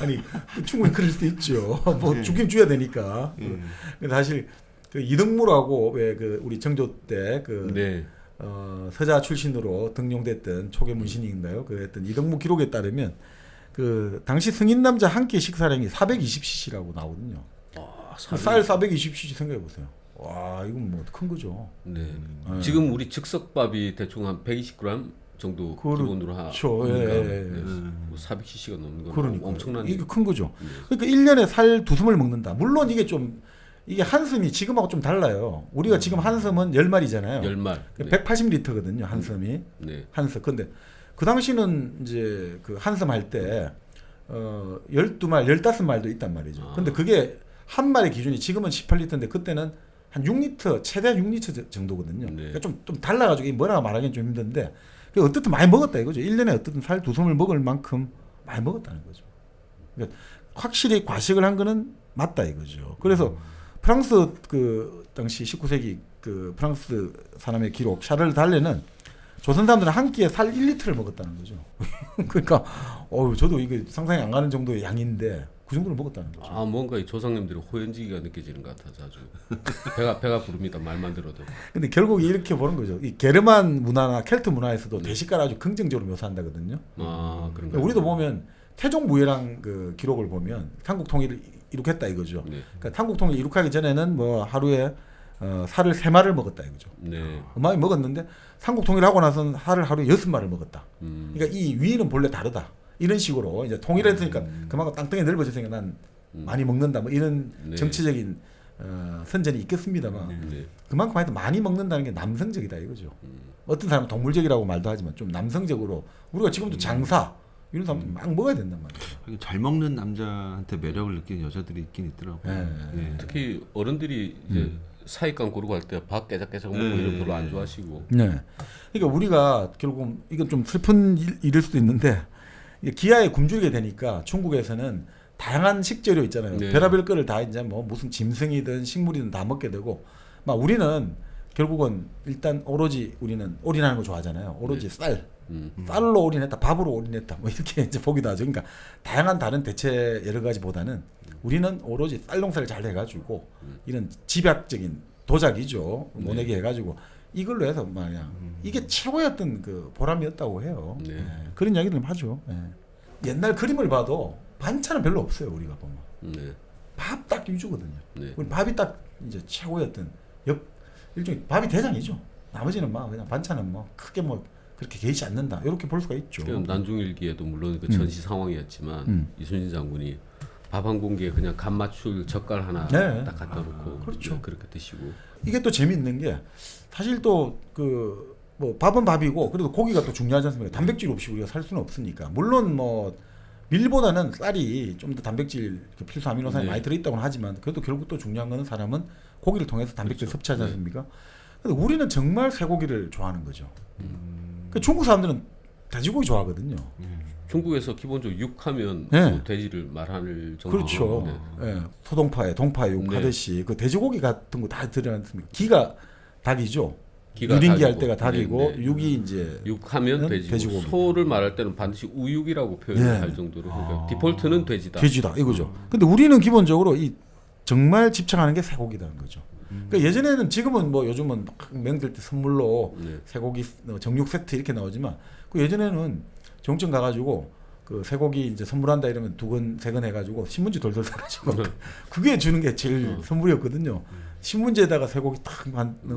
아니 충분히 그럴 수도 있죠. 뭐 예. 죽긴 줘야 되니까. 예. 근데 사실 그 이덕무라고 왜 그 우리 정조 때그 네. 서자 출신으로 등용됐던 초계 문신인가요? 그랬던 이덕무 기록에 따르면 그 당시 승인 남자 한 끼 식사량이 420cc라고 나오거든요. 쌀 420cc 생각해 보세요. 와 이건 뭐 큰 거죠. 네. 지금 우리 즉석밥이 대충 한 120g 정도 기본으로 그렇죠. 하니까 예. 뭐 400cc가 넘는 건 그러니까 엄청난. 이게 큰 거죠. 그러니까 1년에 살 2숨을 먹는다. 물론 이게 좀 이게 한섬이 지금하고 좀 달라요. 우리가 지금 한섬은 10마리잖아요. 10말. 네. 180리터거든요. 한섬이. 네. 한섬. 근데 그 당시는 이제 그 한섬 할 때 12말, 15말도 있단 말이죠. 근데 그게 한 마리 기준이 지금은 18리터인데 그때는 한 6리터, 최대 6리터 정도거든요. 네. 그러니까 좀 달라가지고 뭐라고 말하기는 좀 힘든데 어떻든 많이 먹었다 이거죠. 1년에 어떻든 살 2섬을 먹을 만큼 많이 먹었다는 거죠. 그러니까 확실히 과식을 한 거는 맞다 이거죠. 그래서 프랑스 그 당시 19세기 그 프랑스 사람의 기록 샤를 달레는 조선 사람들은 한 끼에 살 1리터를 먹었다는 거죠. 그러니까 저도 이게 상상이 안 가는 정도의 양인데 그 정도를 먹었다는 거죠. 아 뭔가 이 조상님들의 호연지기가 느껴지는 것 같아서 아주 배가 부릅니다. 말만 들어도. 근데 결국 이렇게 보는 거죠. 이 게르만 문화나 켈트 문화에서도 대식가를 아주 긍정적으로 묘사한다거든요. 아 그런가요? 우리도 보면 태종 무예랑 그 기록을 보면 한국 통일을 이룩했다 이거죠. 네. 그러니까 한국 통일 이룩하기 전에는 뭐 하루에 살을 3마리를 먹었다 이거죠. 네. 많이 먹었는데 삼국 통일하고 나서는 살을 하루에 6마리를 먹었다. 그러니까 이 위는 본래 다르다. 이런 식으로 이제 통일했으니까 그만큼 땅덩이 넓어졌으니까 난 많이 먹는다. 뭐 이런 네. 정치적인 선전이 있겠습니다만 네. 그만큼 하여튼 많이 먹는다는 게 남성적이다 이거죠. 어떤 사람은 동물적이라고 말도 하지만 좀 남성적으로 우리가 지금도 장사 이런 사람들 막 먹어야 된단 말이에요. 잘 먹는 남자한테 매력을 느끼는 여자들이 있긴 있더라고요. 네. 예. 특히 어른들이 이제 사익감 고르고 할 때 밥 깨작깨작 먹고 이런 별로 안 좋아하시고. 네. 그러니까 우리가 결국 이건 좀 슬픈 일일 수도 있는데 이게 기아에 굶주리게 되니까 중국에서는 다양한 식재료 있잖아요. 네. 별의별 거를 다 이제 뭐 무슨 짐승이든 식물이든 다 먹게 되고 막 우리는 결국은 일단 오로지 우리는 올인하는 거 좋아하잖아요. 오로지 쌀. 쌀로 올인했다, 밥으로 올인했다, 뭐 이렇게 이제 보기도 하죠. 그러니까 다양한 다른 대체 여러 가지보다는 우리는 오로지 쌀 농사를 잘 해가지고 이런 집약적인 도자기죠, 모내기 해가지고 이걸로 해서 말이야 이게 최고였던 그 보람이었다고 해요. 네. 예, 그런 이야기를 하죠. 예. 옛날 그림을 봐도 반찬은 별로 없어요. 우리가 보면 네. 밥 딱 위주거든요. 네. 우리 밥이 딱 이제 최고였던 일종의 밥이 대장이죠. 나머지는 막 그냥 반찬은 뭐 크게 뭐 그렇게 개의치 않는다. 이렇게 볼 수가 있죠. 그럼 난중일기에도 물론 그 전시 상황이었지만 이순신 장군이 밥 한 공기에 그냥 간 맞출 젓갈 하나 네. 딱 갖다 놓고 그렇죠. 네, 그렇게 드시고. 이게 또 재미있는 게 사실 또 그 뭐 밥은 밥이고 그래도 고기가 또 중요하지 않습니까? 단백질 없이 우리가 살 수는 없으니까. 물론 뭐 밀보다는 쌀이 좀 더 단백질 필수 아미노산이 네. 많이 들어있다고는 하지만 그래도 결국 또 중요한 거는 사람은 고기를 통해서 단백질 그렇죠. 섭취하지 네. 않습니까? 근데 우리는 정말 쇠고기를 좋아하는 거죠. 그 중국 사람들은 돼지고기 좋아하거든요. 중국에서 기본적으로 육하면 네. 뭐 돼지를 말할 정도. 그렇죠. 예, 소동파에 동파육 네. 하듯이 그 돼지고기 같은 거 다 들어갔습니까? 기가 닭이죠. 기가 유린기 할 닭이고. 때가 닭이고 네, 네. 육이 이제 육하면 돼지고 돼지고기. 소를 말할 때는 반드시 우육이라고 표현할 네. 정도로 그러니까 디폴트는 돼지다. 돼지다 이거죠. 근데 우리는 기본적으로 이 정말 집착하는 게 쇠고기라는 거죠. 그러니까 예전에는 지금은 뭐 요즘은 막 명절 때 선물로 네. 쇠고기 정육 세트 이렇게 나오지만 그 예전에는 정점 가가지고 그 쇠고기 이제 선물한다 이러면 2건 3건 해가지고 신문지 돌돌 사가지고 그게 주는 게 제일 선물이었거든요. 신문지에다가 쇠고기 딱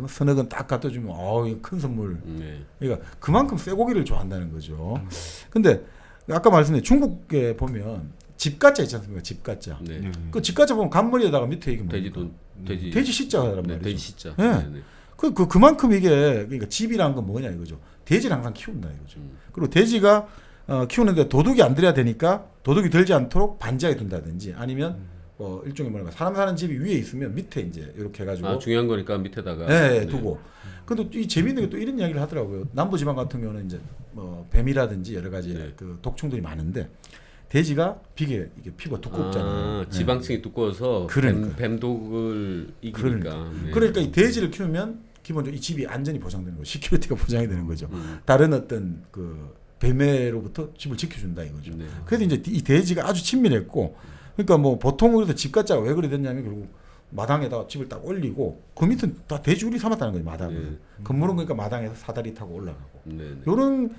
서너 건 딱 갖다 주면 이거 큰 선물. 네. 그러니까 그만큼 쇠고기를 좋아한다는 거죠. 근데 아까 말씀드린 중국에 보면 집가짜 있지 않습니까? 집가짜. 네. 그 집가짜 보면 간머리에다가 밑에 이게 뭡니까? 돼지돈 돼지 돼지 시자란 네, 말이죠. 돼지 시자. 예. 네, 네. 그만큼 이게 그러니까 집이라는 건 뭐냐 이거죠. 돼지를 항상 키운다 이거죠. 그리고 돼지가 키우는데 도둑이 안 들여야 되니까 도둑이 들지 않도록 반지하에 둔다든지 아니면 일종의 뭐랄까 사람 사는 집이 위에 있으면 밑에 이제 이렇게 해가지고 아 중요한 거니까 밑에다가 네, 두고. 근데 이 재미있는 게 또 이런 이야기를 하더라고요. 남부지방 같은 경우는 이제 뭐 뱀이라든지 여러 가지 네. 그 독충들이 많은데 돼지가 이게 피부가 두껍잖아요. 지방층이 두꺼워서 그러니까. 뱀독을 이기니까. 네. 그러니까 이 돼지를 키우면 기본적으로 이 집이 안전이 보장되는 거죠. 시큐리티가 보장이 되는 거죠. 다른 어떤 그 뱀에로부터 집을 지켜준다 이거죠. 네. 그래서 이제 이 돼지가 아주 친밀했고, 그러니까 뭐 보통 그래서 집가짜가 왜 그래 됐냐면 결국 마당에다가 집을 딱 올리고 그 밑은 다 돼지우리 삼았다는 거죠. 마당을. 네. 건물은 그러니까 마당에서 사다리 타고 올라가고. 네, 네. 요런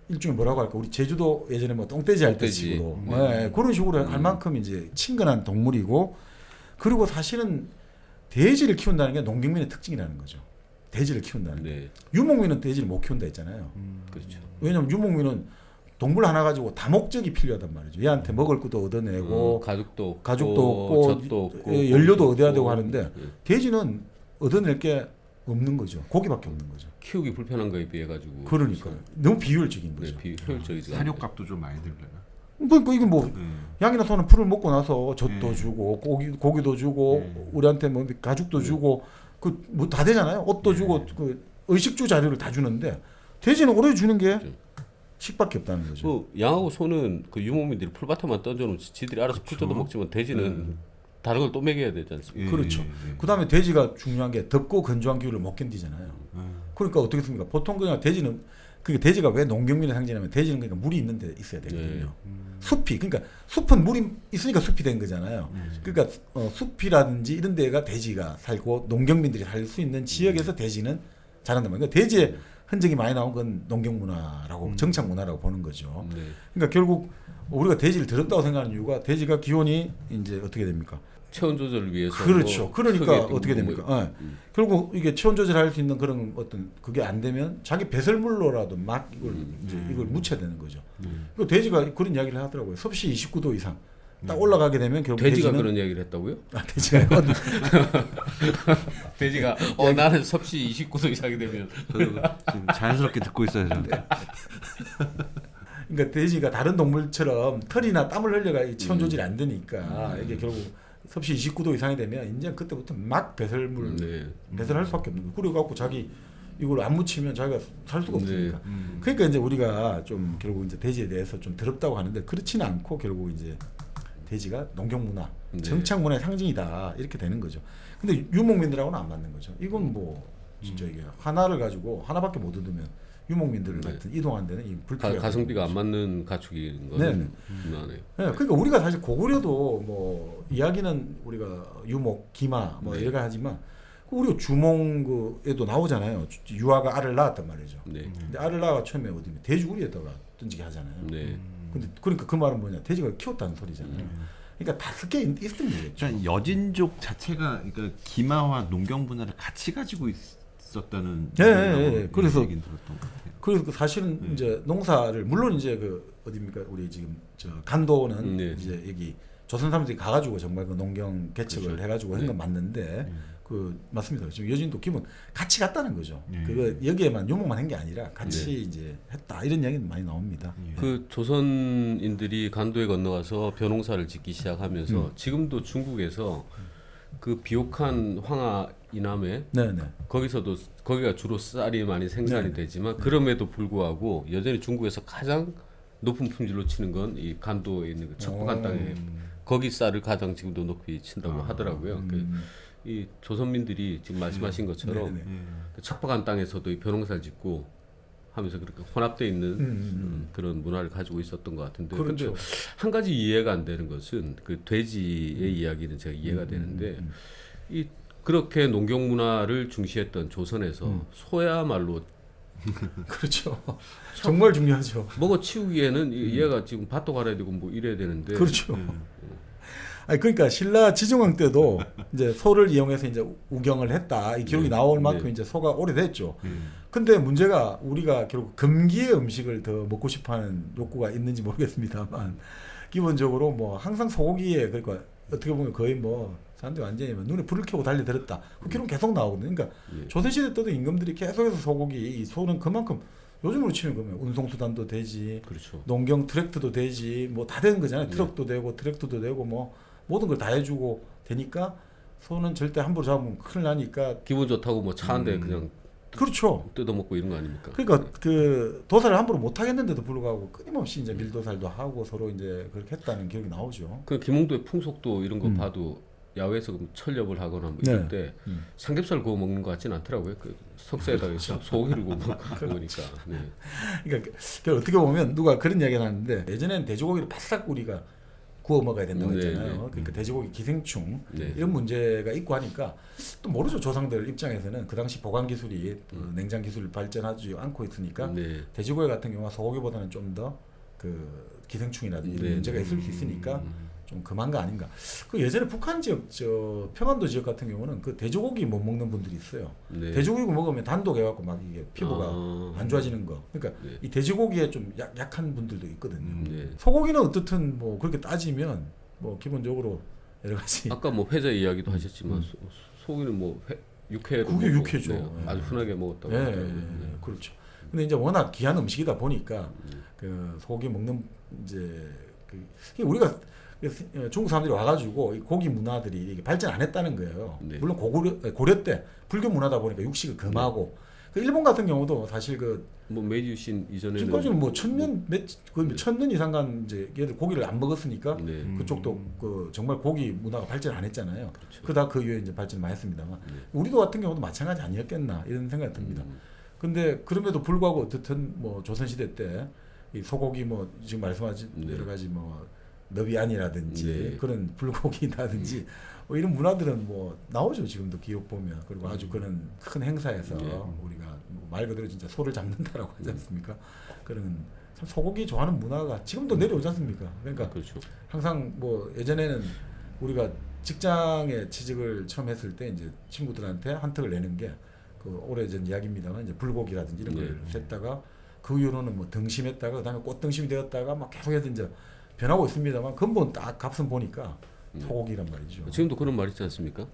일종의 뭐라고 할까? 우리 제주도 예전에 뭐 똥돼지 할 때 똥돼지. 식으로 네. 그런 식으로 할 만큼 이제 친근한 동물이고, 그리고 사실은 돼지를 키운다는 게 농경민의 특징이라는 거죠. 돼지를 키운다는 게. 네. 유목민은 돼지를 못 키운다 했잖아요. 그렇죠. 왜냐면 유목민은 동물 하나 가지고 다목적이 필요하단 말이죠. 얘한테 먹을 것도 얻어내고 가죽도 없고 젖도 없고 연료도 얻어야 되고 없고. 하는데 예. 돼지는 얻어낼 게 없는 거죠. 고기밖에 없는 거죠. 키우기 불편한 거에 비해 가지고 그러니까 너무 비효율적인 네, 거죠. 비효율적이지 않아요. 사료값도 좀 많이 들려나? 그러니까 이게 뭐 양이나 소는 풀을 먹고 나서 젖도 네. 주고 고기도 주고 네. 우리한테 뭐 가죽도 주고 그 뭐 다 되잖아요. 옷도 주고 그 의식주 자료를 다 주는데 돼지는 오래 주는 게 식밖에 없다는 거죠. 그 양하고 소는 그 유목민들이 풀밭에만 던져놓으면 지들이 알아서 풀 뜯어 먹지만 돼지는 다른 걸 또 먹여야 되지 않습니까? 그렇죠. 그다음에 돼지가 중요한 게 덥고 건조한 기후를 못 견디잖아요. 그러니까 어떻게 습니까? 보통 그냥 돼지는 그게 돼지가 왜 농경민의 상징이냐면 돼지는 그러니까 물이 있는 데 있어야 되거든요. 숲이 그러니까 숲은 물이 있으니까 숲이 된 거잖아요. 그러니까 숲이라든지 이런 데가 돼지가 살고 농경민들이 살 수 있는 지역에서 돼지는 자란단 말이에요. 그러니까 돼지의 흔적이 많이 나온 건 농경 문화라고 정착 문화라고 보는 거죠. 네. 그러니까 결국 우리가 돼지를 들었다고 생각하는 이유가 돼지가 기온이 이제 어떻게 됩니까? 체온 조절을 위해서 그렇죠. 뭐 그러니까 크게 어떻게 뭐 됩니까? 예. 결국 이게 체온 조절할 수 있는 그런 어떤 그게 안 되면 자기 배설물로라도 막 이걸 이제 이걸 묻혀야 되는 거죠. 그 돼지가 그런 이야기를 하더라고요. 섭씨 29도 이상 딱 올라가게 되면 결국 돼지가 돼지는 그런 이야기를 했다고요? 돼지가 돼지가 나는 섭씨 29도 이상이 되면 지금 자연스럽게 듣고 있어요. 저는. 그러니까 돼지가 다른 동물처럼 털이나 땀을 흘려가 이 체온 조절이 안 되니까 이게 결국 섭씨 29도 이상이 되면 이제 그때부터 막 배설물 배설할 수밖에 없는 거예요. 그래갖고 자기 이걸 안 묻히면 자기가 살 수가 없으니까. 그러니까 이제 우리가 좀 결국 이제 돼지에 대해서 좀 더럽다고 하는데 그렇지는 않고 결국 이제 돼지가 농경 문화, 정착 문화의 상징이다 이렇게 되는 거죠. 근데 유목민들하고는 안 맞는 거죠. 이건 뭐 진짜 이게 하나를 가지고 하나밖에 못 얻으면 유목민들 같은 이동한 데는 이 불필요한 가성비가 안 거죠. 맞는 가축인 네, 거는 분명하네요. 네, 그러니까 우리가 사실 고구려도 뭐 이야기는 우리가 유목, 기마 뭐 이래가 하지만 그 우리가 주몽에도 나오잖아요. 유아가 알을 낳았단 말이죠. 네. 근데 알을 낳아 처음에 어디면 돼지우리에다가 던지게 하잖아요. 네. 근데 그러니까 그 말은 뭐냐? 돼지가 키웠다는 소리잖아요. 그러니까 다 섞여 있던 거겠죠. 전 여진족 자체가 그러니까 기마와 농경 문화를 같이 가지고 있었다는 그래서 얘기는 들었던 것 같아요. 그래서 그 사실은 이제 농사를 물론 이제 그 어디입니까? 우리 지금 저 간도는 이제 여기 조선 사람들이 가가지고 정말 그 농경 개척을 해가지고 한 건 맞는데 그 맞습니다. 지금 여진도 기본 같이 갔다는 거죠. 그거 여기에만 유목만 한 게 아니라 같이 이제 했다 이런 이야기는 많이 나옵니다. 그 조선인들이 간도에 건너가서 벼농사를 짓기 시작하면서 지금도 중국에서 그 비옥한 황하 이남에 네네. 거기가 주로 쌀이 많이 생산이 되지만 그럼에도 불구하고 여전히 중국에서 가장 높은 품질로 치는 건 이 간도에 있는 그 척박한 땅에 거기 쌀을 가장 지금도 높이 친다고 하더라고요. 이 조선민들이 지금 말씀하신 것처럼 그 척박한 땅에서도 이 벼농사를 짓고 하면서 그렇게 혼합되어 있는 그런 문화를 가지고 있었던 것 같은데 그렇죠. 근데 한 가지 이해가 안 되는 것은 그 돼지의 이야기는 제가 이해가 되는데 이 그렇게 농경 문화를 중시했던 조선에서 소야말로 그렇죠. 정말 중요하죠. 먹어 치우기에는 얘가 지금 밭도 갈아야 되고 뭐 이래야 되는데 그렇죠. 아니 그러니까 신라 지정왕 때도 이제 소를 이용해서 이제 우경을 했다 이 기록이 나올 만큼 이제 소가 오래됐죠. 근데 문제가 우리가 결국 금기의 음식을 더 먹고 싶어하는 욕구가 있는지 모르겠습니다만 기본적으로 뭐 항상 소고기에 그러니까 어떻게 보면 거의 뭐 사람들이 완전히 눈에 불을 켜고 달려들었다. 그 기록 계속 나오거든요. 그러니까 조선시대 때도 임금들이 계속해서 소고기 이 소는 그만큼 요즘으로 치면 그러면 운송수단도 되지, 그렇죠. 농경 트랙터도 되지, 뭐 다 되는 거잖아요. 트럭도 되고 트랙터도 되고 뭐 모든 걸 다 해주고 되니까 소는 절대 함부로 잡으면 큰일 나니까. 기분 좋다고 뭐 차 한 대 그냥 그렇죠. 뜯어먹고 이런 거 아닙니까? 그러니까 그 도살을 함부로 못 하겠는데도 불구하고 끊임없이 이제 밀도살도 하고 서로 이제 그렇게 했다는 기억이 나오죠. 그 김홍도의 풍속도 이런 거 봐도 야외에서 그럼 철렵을 하거나 뭐 이럴 때 삼겹살 구워 먹는 것 같지는 않더라고요. 그 석쇠에다가 소고기를 구워 먹으니까. 네. 그러니까 어떻게 보면 누가 그런 이야기를 하는데 예전에는 돼지고기를 바싹 우리가 구워 먹어야 된다고 했잖아요. 그러니까 돼지고기 기생충 이런 문제가 있고 하니까 또 모르죠. 조상들 입장에서는 그 당시 보관 기술이 냉장 기술을 발전하지 않고 있으니까 돼지고기 같은 경우가 소고기보다는 좀 더 그 기생충이라든지 이런 문제가 있을 수 있으니까 좀 금한 거 아닌가. 그 예전에 북한 지역 저 평안도 지역 같은 경우는 그 돼지고기 못 먹는 분들이 있어요. 네. 돼지고기 먹으면 단독해갖고 막 이게 피부가 안 좋아지는 거. 그러니까 네. 이 돼지고기에 좀 약한 분들도 있거든요. 네. 소고기는 어떻든 뭐 그렇게 따지면 뭐 기본적으로 여러 가지 아까 뭐 회자 이야기도 하셨지만 소고기는 뭐 육회로 그게 먹고, 육회죠. 네, 아주 흔하게 먹었다고 예, 하더라고요. 예, 그렇죠. 근데 이제 워낙 귀한 음식이다 보니까 그 소고기 먹는 이제 그 우리가 중국 사람들이 와가지고 이 고기 문화들이 이게 발전 안 했다는 거예요. 네. 물론 고려 때 불교 문화다 보니까 육식을 금하고 그 일본 같은 경우도 사실 그 뭐 메이지 유신 이전에는 지금까지는 뭐 거의 1000년 이상간 이제 얘들 고기를 안 먹었으니까 네. 그쪽도 그 정말 고기 문화가 발전 안 했잖아요. 그렇죠. 그다 그 이후에 이제 발전 많이 했습니다만 우리도 같은 경우도 마찬가지 아니었겠나 이런 생각이 듭니다. 근데 그럼에도 불구하고 어쨌든 뭐 조선시대 때 이 소고기 뭐 지금 말씀하신 네. 여러 가지 뭐 너비안이라든지 네. 그런 불고기라든지 뭐 이런 문화들은 뭐 나오죠 지금도 기록 보면. 그리고 아주 그런 큰 행사에서 네. 우리가 뭐말 그대로 진짜 소를 잡는다라고 하지 않습니까? 그런 참 소고기 좋아하는 문화가 지금도 내려오지 않습니까? 그러니까 그렇죠. 항상 뭐 예전에는 우리가 직장에 취직을 처음 했을 때 이제 친구들한테 한턱을 내는 게 그 오래전 이야기입니다만 이제 불고기라든지 이런 걸 샜다가 그 이후로는 뭐 등심했다가 그다음에 꽃등심이 되었다가 막 계속해서 이제 변하고 있습니다만 근본 딱 값은 보니까 소고기란 말이죠. 지금도 그런 말 있지 않습니까?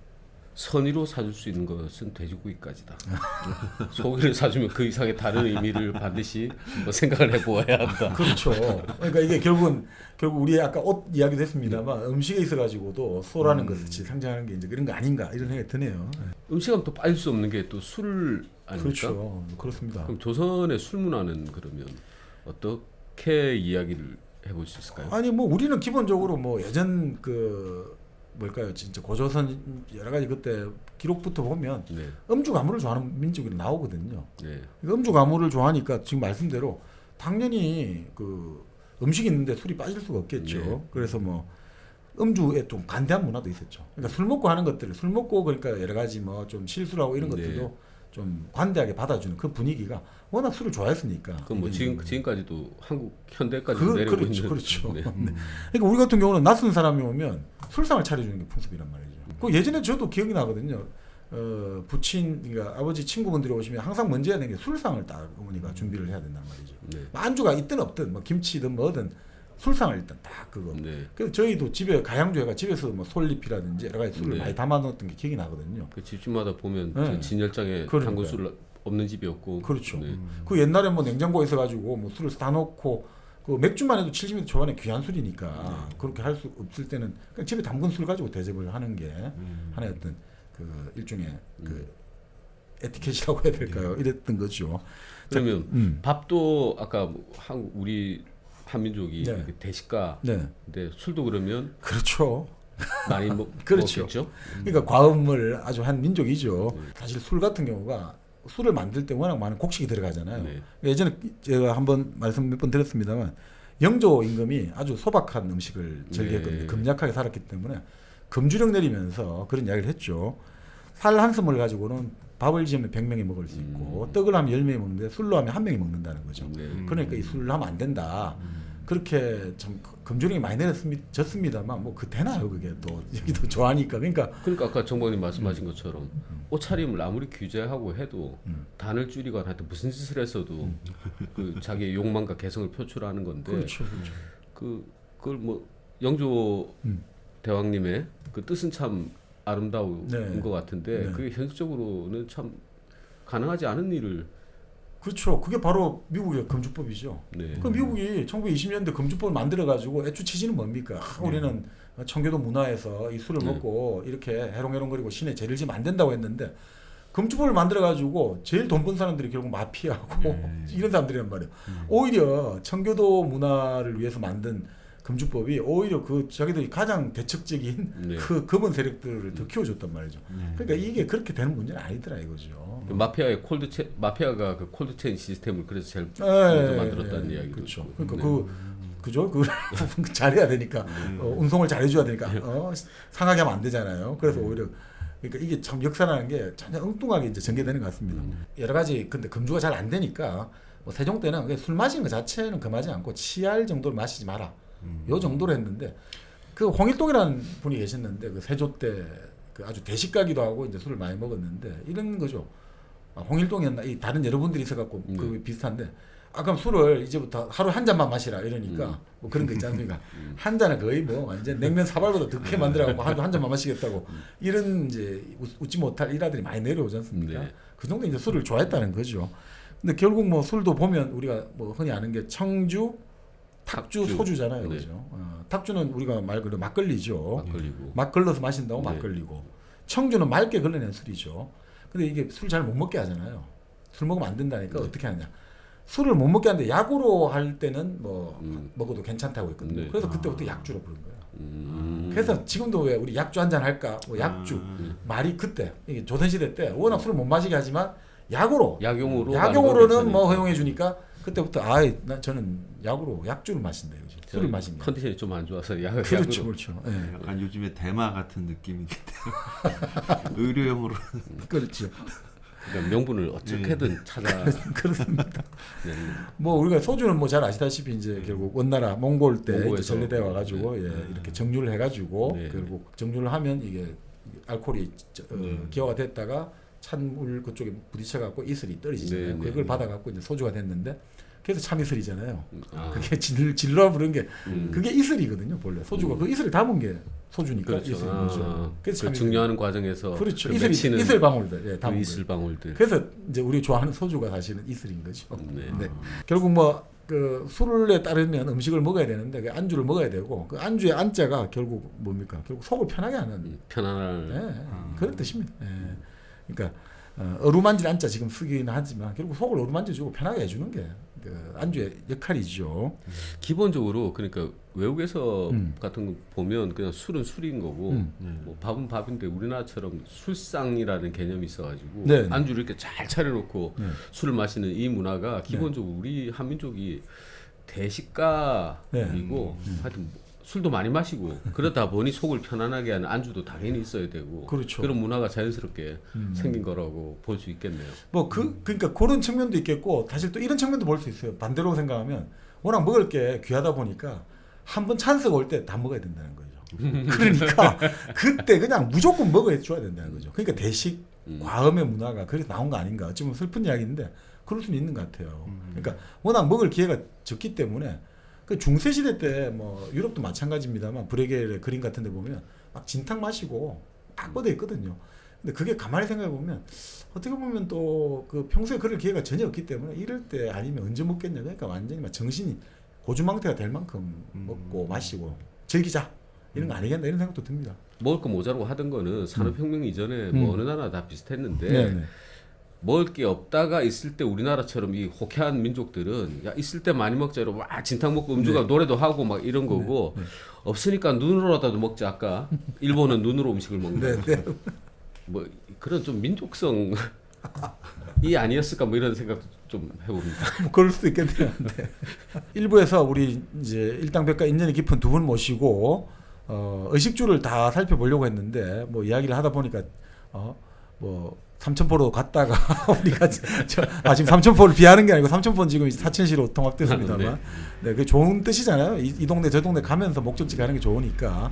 선의로 사줄 수 있는 것은 돼지고기까지다. 소고기를 사주면 그 이상의 다른 의미를 반드시 뭐 생각을 해보아야 한다. 그렇죠. 그러니까 이게 결국 우리 아까 옷 이야기도 했습니다만 음식에 있어가지고도 소라는 것을 상징하는 게 이제 그런 거 아닌가 이런 생각이 드네요. 음식하면 또 빠질 수 없는 게 또 술 아닙니까? 그렇죠. 그렇습니다. 그럼 조선의 술 문화는 그러면 어떻게 이야기를 해볼 수 있을까요? 아니 뭐 우리는 기본적으로 뭐 예전 그 뭘까요? 진짜 고조선 여러 가지 그때 기록부터 보면 네, 음주 가무를 좋아하는 민족이 나오거든요. 네, 음주 가무를 좋아하니까 지금 말씀대로 당연히 그 음식이 있는데 술이 빠질 수가 없겠죠. 네. 그래서 뭐 음주에 좀 관대한 문화도 있었죠. 그러니까 술 먹고 하는 것들, 술 먹고 그러니까 여러 가지 뭐 좀 실수하고 이런 네. 것들도 좀 관대하게 받아주는 그 분위기가 워낙 술을 좋아했으니까. 그럼 뭐 지금까지도 한국 현대까지 그, 내려오고 그렇죠, 있는. 그렇죠. 네. 네. 그러니까 우리 같은 경우는 낯선 사람이 오면 술상을 차려주는 게 풍습이란 말이죠. 그 예전에 저도 기억이 나거든요. 부친, 그러니까 아버지 친구분들이 오시면 항상 먼저 해야 되는 게 술상을 딱 어머니가 준비를 해야 된단 말이죠. 네. 뭐 안주가 있든 없든 뭐 김치든 뭐든 술상을 일단 딱 그거. 네. 그래서 저희도 집에 가양주회가 집에서 뭐 솔잎이라든지 여러 가지 술을 네. 많이 담아 놓았던 게 기억이 나거든요. 그 집집마다 보면 네. 저 진열장에 그러니까요. 담근 술 없는 집이 없고. 그렇죠. 네. 그 옛날에 뭐 냉장고에 있어가지고 뭐 술을 다 놓고 그 맥주만 해도 70m 초반에 귀한 술이니까 그렇게 할 수 없을 때는 그냥 집에 담근 술 가지고 대접을 하는 게 하나의 어떤 그 일종의 그 에티켓이라고 해야 될까요? 이랬던 거죠. 그러면 밥도 아까 뭐 우리 한민족이 네. 이렇게 대식가. 네, 근데 술도 그러면 그렇죠. 많이 그렇죠. 먹겠죠. 그러니까 과음을 아주 한 민족이죠. 사실 술 같은 경우가 술을 만들 때 워낙 많은 곡식이 들어가잖아요. 네. 예전에 제가 한번 말씀 몇 번 드렸습니다만 영조 임금이 아주 소박한 음식을 즐겼거든요. 네. 금약하게 살았기 때문에 금주령 내리면서 그런 이야기를 했죠. 살 한 스물 가지고는 밥을 지으면 100명이 먹을 수 있고 떡을 하면 10명이 먹는데 술로 하면 1명이 먹는다는 거죠. 네. 그러니까 이 술을 하면 안 된다. 그렇게 참 금주령이 많이 내렸습니다만 뭐 그 되나요 그게 또 여기도 좋아하니까 그러니까 아까 정박님 말씀하신 것처럼 옷차림을 아무리 규제하고 해도 단을 줄이거나 하여튼 무슨 짓을 했어도 그 자기의 욕망과 개성을 표출하는 건데 그렇죠, 그렇죠. 그걸 뭐 영조 대왕님의 그 뜻은 참 아름다운 네. 것 같은데 네. 그게 현실적으로는 참 가능하지 않은 일을. 그렇죠. 그게 바로 미국의 금주법이죠. 네. 그 미국이 1920년대 금주법을 만들어가지고 애초 취지는 뭡니까? 우리는 청교도 문화에서 이 술을 네. 먹고 이렇게 해롱해롱거리고 신에 죄를 지면 안 된다고 했는데 금주법을 만들어가지고 제일 돈 번 사람들이 결국 마피아고 이런 사람들이란 말이에요. 오히려 청교도 문화를 위해서 만든 금주법이 오히려 그 자기들이 가장 대척적인 네. 그 검은 세력들을 더 키워줬단 말이죠. 그러니까 이게 그렇게 되는 문제는 아니더라 이거죠. 그 마피아가 그 콜드체인 시스템을 그래서 제일 예, 먼저 만들었다는 이야기도 그렇죠. 있고. 그러니까 네. 그죠? 그 잘해야 되니까 운송을 잘해줘야 되니까 상하게 하면 안 되잖아요. 그래서 오히려 그러니까 이게 참 역사라는 게 전혀 엉뚱하게 이제 전개되는 것 같습니다. 여러 가지 근데 금주가 잘 안 되니까 뭐 세종 때는 그냥 술 마시는 것 자체는 금하지 않고 취할 정도로 마시지 마라. 요 정도로 했는데 그 홍일동이라는 분이 계셨는데 그 세조 때 그 아주 대식가기도 하고 이제 술을 많이 먹었는데 이런 거죠. 홍일동이었나 이 다른 여러분들이 있어갖고 그 비슷한데 그럼 술을 이제부터 하루 한 잔만 마시라 이러니까 뭐 그런 거 있지 않습니까? 한 잔을 거의 뭐 완전 냉면 사발보다 더 크게 만들어갖고 하루 한 잔만 마시겠다고 이런 이제 웃지 못할 일화들이 많이 내려오지 않습니까? 네. 그 정도 이제 술을 좋아했다는 거죠. 근데 결국 뭐 술도 보면 우리가 뭐 흔히 아는 게 청주, 탁주, 소주잖아요, 네. 그죠? 탁주는 우리가 말 그대로 막걸리죠. 막걸리고. 막 걸러서 마신다고 네. 막걸리고. 청주는 맑게 걸러낸 술이죠. 근데 이게 술 잘 못 먹게 하잖아요. 술 먹으면 안 된다니까 네. 어떻게 하냐? 술을 못 먹게 하는데 약으로 할 때는 뭐 먹어도 괜찮다고 했거든요. 네. 그래서 그때부터 약주로 부른 거예요. 음. 그래서 지금도 왜 우리 약주 한잔 할까? 뭐 약주 말이 그때 이게 조선시대 때 워낙 술을 못 마시게 하지만 약으로 약용으로는 뭐 허용해 주니까 그때부터 저는 약으로 약주를 마신다 이거죠. 술을 마신다. 컨디션이 좀 안 좋아서 그렇죠, 약으로. 그렇죠. 예. 약간 요즘에 대마 같은 느낌인데 의료용으로 그렇죠. 그러니까 명분을 어떻게든 찾아. 그렇습니다. 네. 뭐 우리가 소주는 뭐 잘 아시다시피 이제 결국 원나라 몽골 때 이제 몽골에서. 전래돼 와가지고 예, 이렇게 정류를 해가지고 네. 결국 정류를 하면 이게 알코올이 기화가 됐다가 찬물 그쪽에 부딪혀갖고 이슬이 떨어지잖아요. 네, 네, 그걸 네. 받아갖고 이제 소주가 됐는데 그래서 참이슬이잖아요. 아. 그게 질러 부른 게 그게 이슬이거든요. 본래 소주가 그 이슬을 담은 게 소주니까 그렇죠. 이슬인 아, 거죠. 그 참이슬. 중요한 과정에서 그렇죠. 그 이슬 맺히는 이슬 방울들 예, 그 담은 이슬 방울들. 그래서 이제 우리 좋아하는 소주가 사실은 이슬인 거죠. 네. 네. 결국 뭐 그 술에 따르면 음식을 먹어야 되는데 그 안주를 먹어야 되고 그 안주의 안자가 결국 뭡니까? 결국 속을 편하게 하는 편안할. 네, 그런 뜻입니다. 예. 그러니까 어루만질 안자 지금 쓰긴 하지만 결국 속을 어루만져주고 편하게 해주는 게 그 안주의 역할이죠. 기본적으로 그러니까 외국에서 음. 같은 거 보면 그냥 술은 술인 거고 뭐 밥은 밥인데 우리나라처럼 술상이라는 개념이 있어가지고 네, 네. 안주를 이렇게 잘 차려놓고 네. 술을 마시는 이 문화가 기본적으로 우리 한민족이 대식가이고 하여튼 술도 많이 마시고 그러다 보니 속을 편안하게 하는 안주도 당연히 있어야 되고 그렇죠. 런 문화가 자연스럽게 생긴 거라고 볼 수 있겠네요. 뭐 그러니까 그런 측면도 있겠고 사실 또 이런 측면도 볼 수 있어요. 반대로 생각하면 워낙 먹을 게 귀하다 보니까 한 번 찬스가 올 때 다 먹어야 된다는 거죠. 그러니까 그때 그냥 무조건 먹어야 줘야 된다는 거죠. 그러니까 대식 과음의 문화가 그래서 나온 거 아닌가. 어쩌면 슬픈 이야기인데 그럴 수는 있는 것 같아요. 그러니까 워낙 먹을 기회가 적기 때문에 그 중세 시대 때 뭐 유럽도 마찬가지입니다만 브레겔의 그림 같은 데 보면 막 진탕 마시고 막 뻗어 있거든요. 근데 그게 가만히 생각해 보면 어떻게 보면 또 그 평소에 그럴 기회가 전혀 없기 때문에 이럴 때 아니면 언제 먹겠냐. 그러니까 완전히 막 정신이 고주망태가 될 만큼 먹고 마시고 즐기자 이런 거 아니겠나 이런 생각도 듭니다. 먹을 거 모자라고 하던 거는 산업혁명 이전에 뭐 어느 나라 다 비슷했는데 네네. 먹을 게 없다가 있을 때 우리나라처럼 이 호쾌한 민족들은 야 있을 때 많이 먹자로 와 진탕 먹고 음주가 노래도 하고 막 이런 거고 없으니까 눈으로라도 먹자. 아까 일본은 눈으로 음식을 먹는다. 네, 네. 뭐 그런 좀 민족성이 아니었을까 뭐 이런 생각도 좀 해봅니다. 뭐 그럴 수도 있겠네요. 네. 1부에서 우리 이제 일당백과 인연이 깊은 두 분 모시고 의식주를 다 살펴보려고 했는데 뭐 이야기를 하다 보니까 뭐 삼천포로 갔다가 우리가 지금 삼천포를 비하는 게 아니고 삼천포는 지금 사천시로 통합됐습니다만 네, 그게 좋은 뜻이잖아요. 이 동네 저 동네 가면서 목적지 가는 게 좋으니까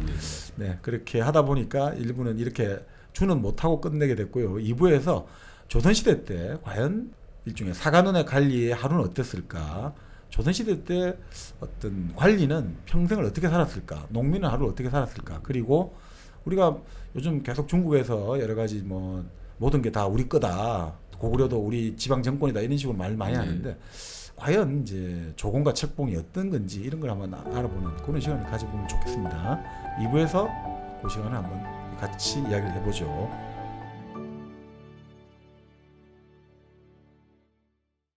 네 그렇게 하다 보니까 1부는 이렇게 주는 못하고 끝내게 됐고요. 2부에서 조선시대 때 과연 일종의 사관원의 관리의 하루는 어땠을까? 조선시대 때 어떤 관리는 평생을 어떻게 살았을까? 농민은 하루를 어떻게 살았을까? 그리고 우리가 요즘 계속 중국에서 여러 가지 뭐 모든 게 다 우리 거다. 고구려도 우리 지방 정권이다. 이런 식으로 말 많이 하는데 과연 이제 조공과 책봉이 어떤 건지 이런 걸 한번 알아보는 그런 시간을 가져보면 좋겠습니다. 2부에서 그 시간을 한번 같이 이야기를 해보죠.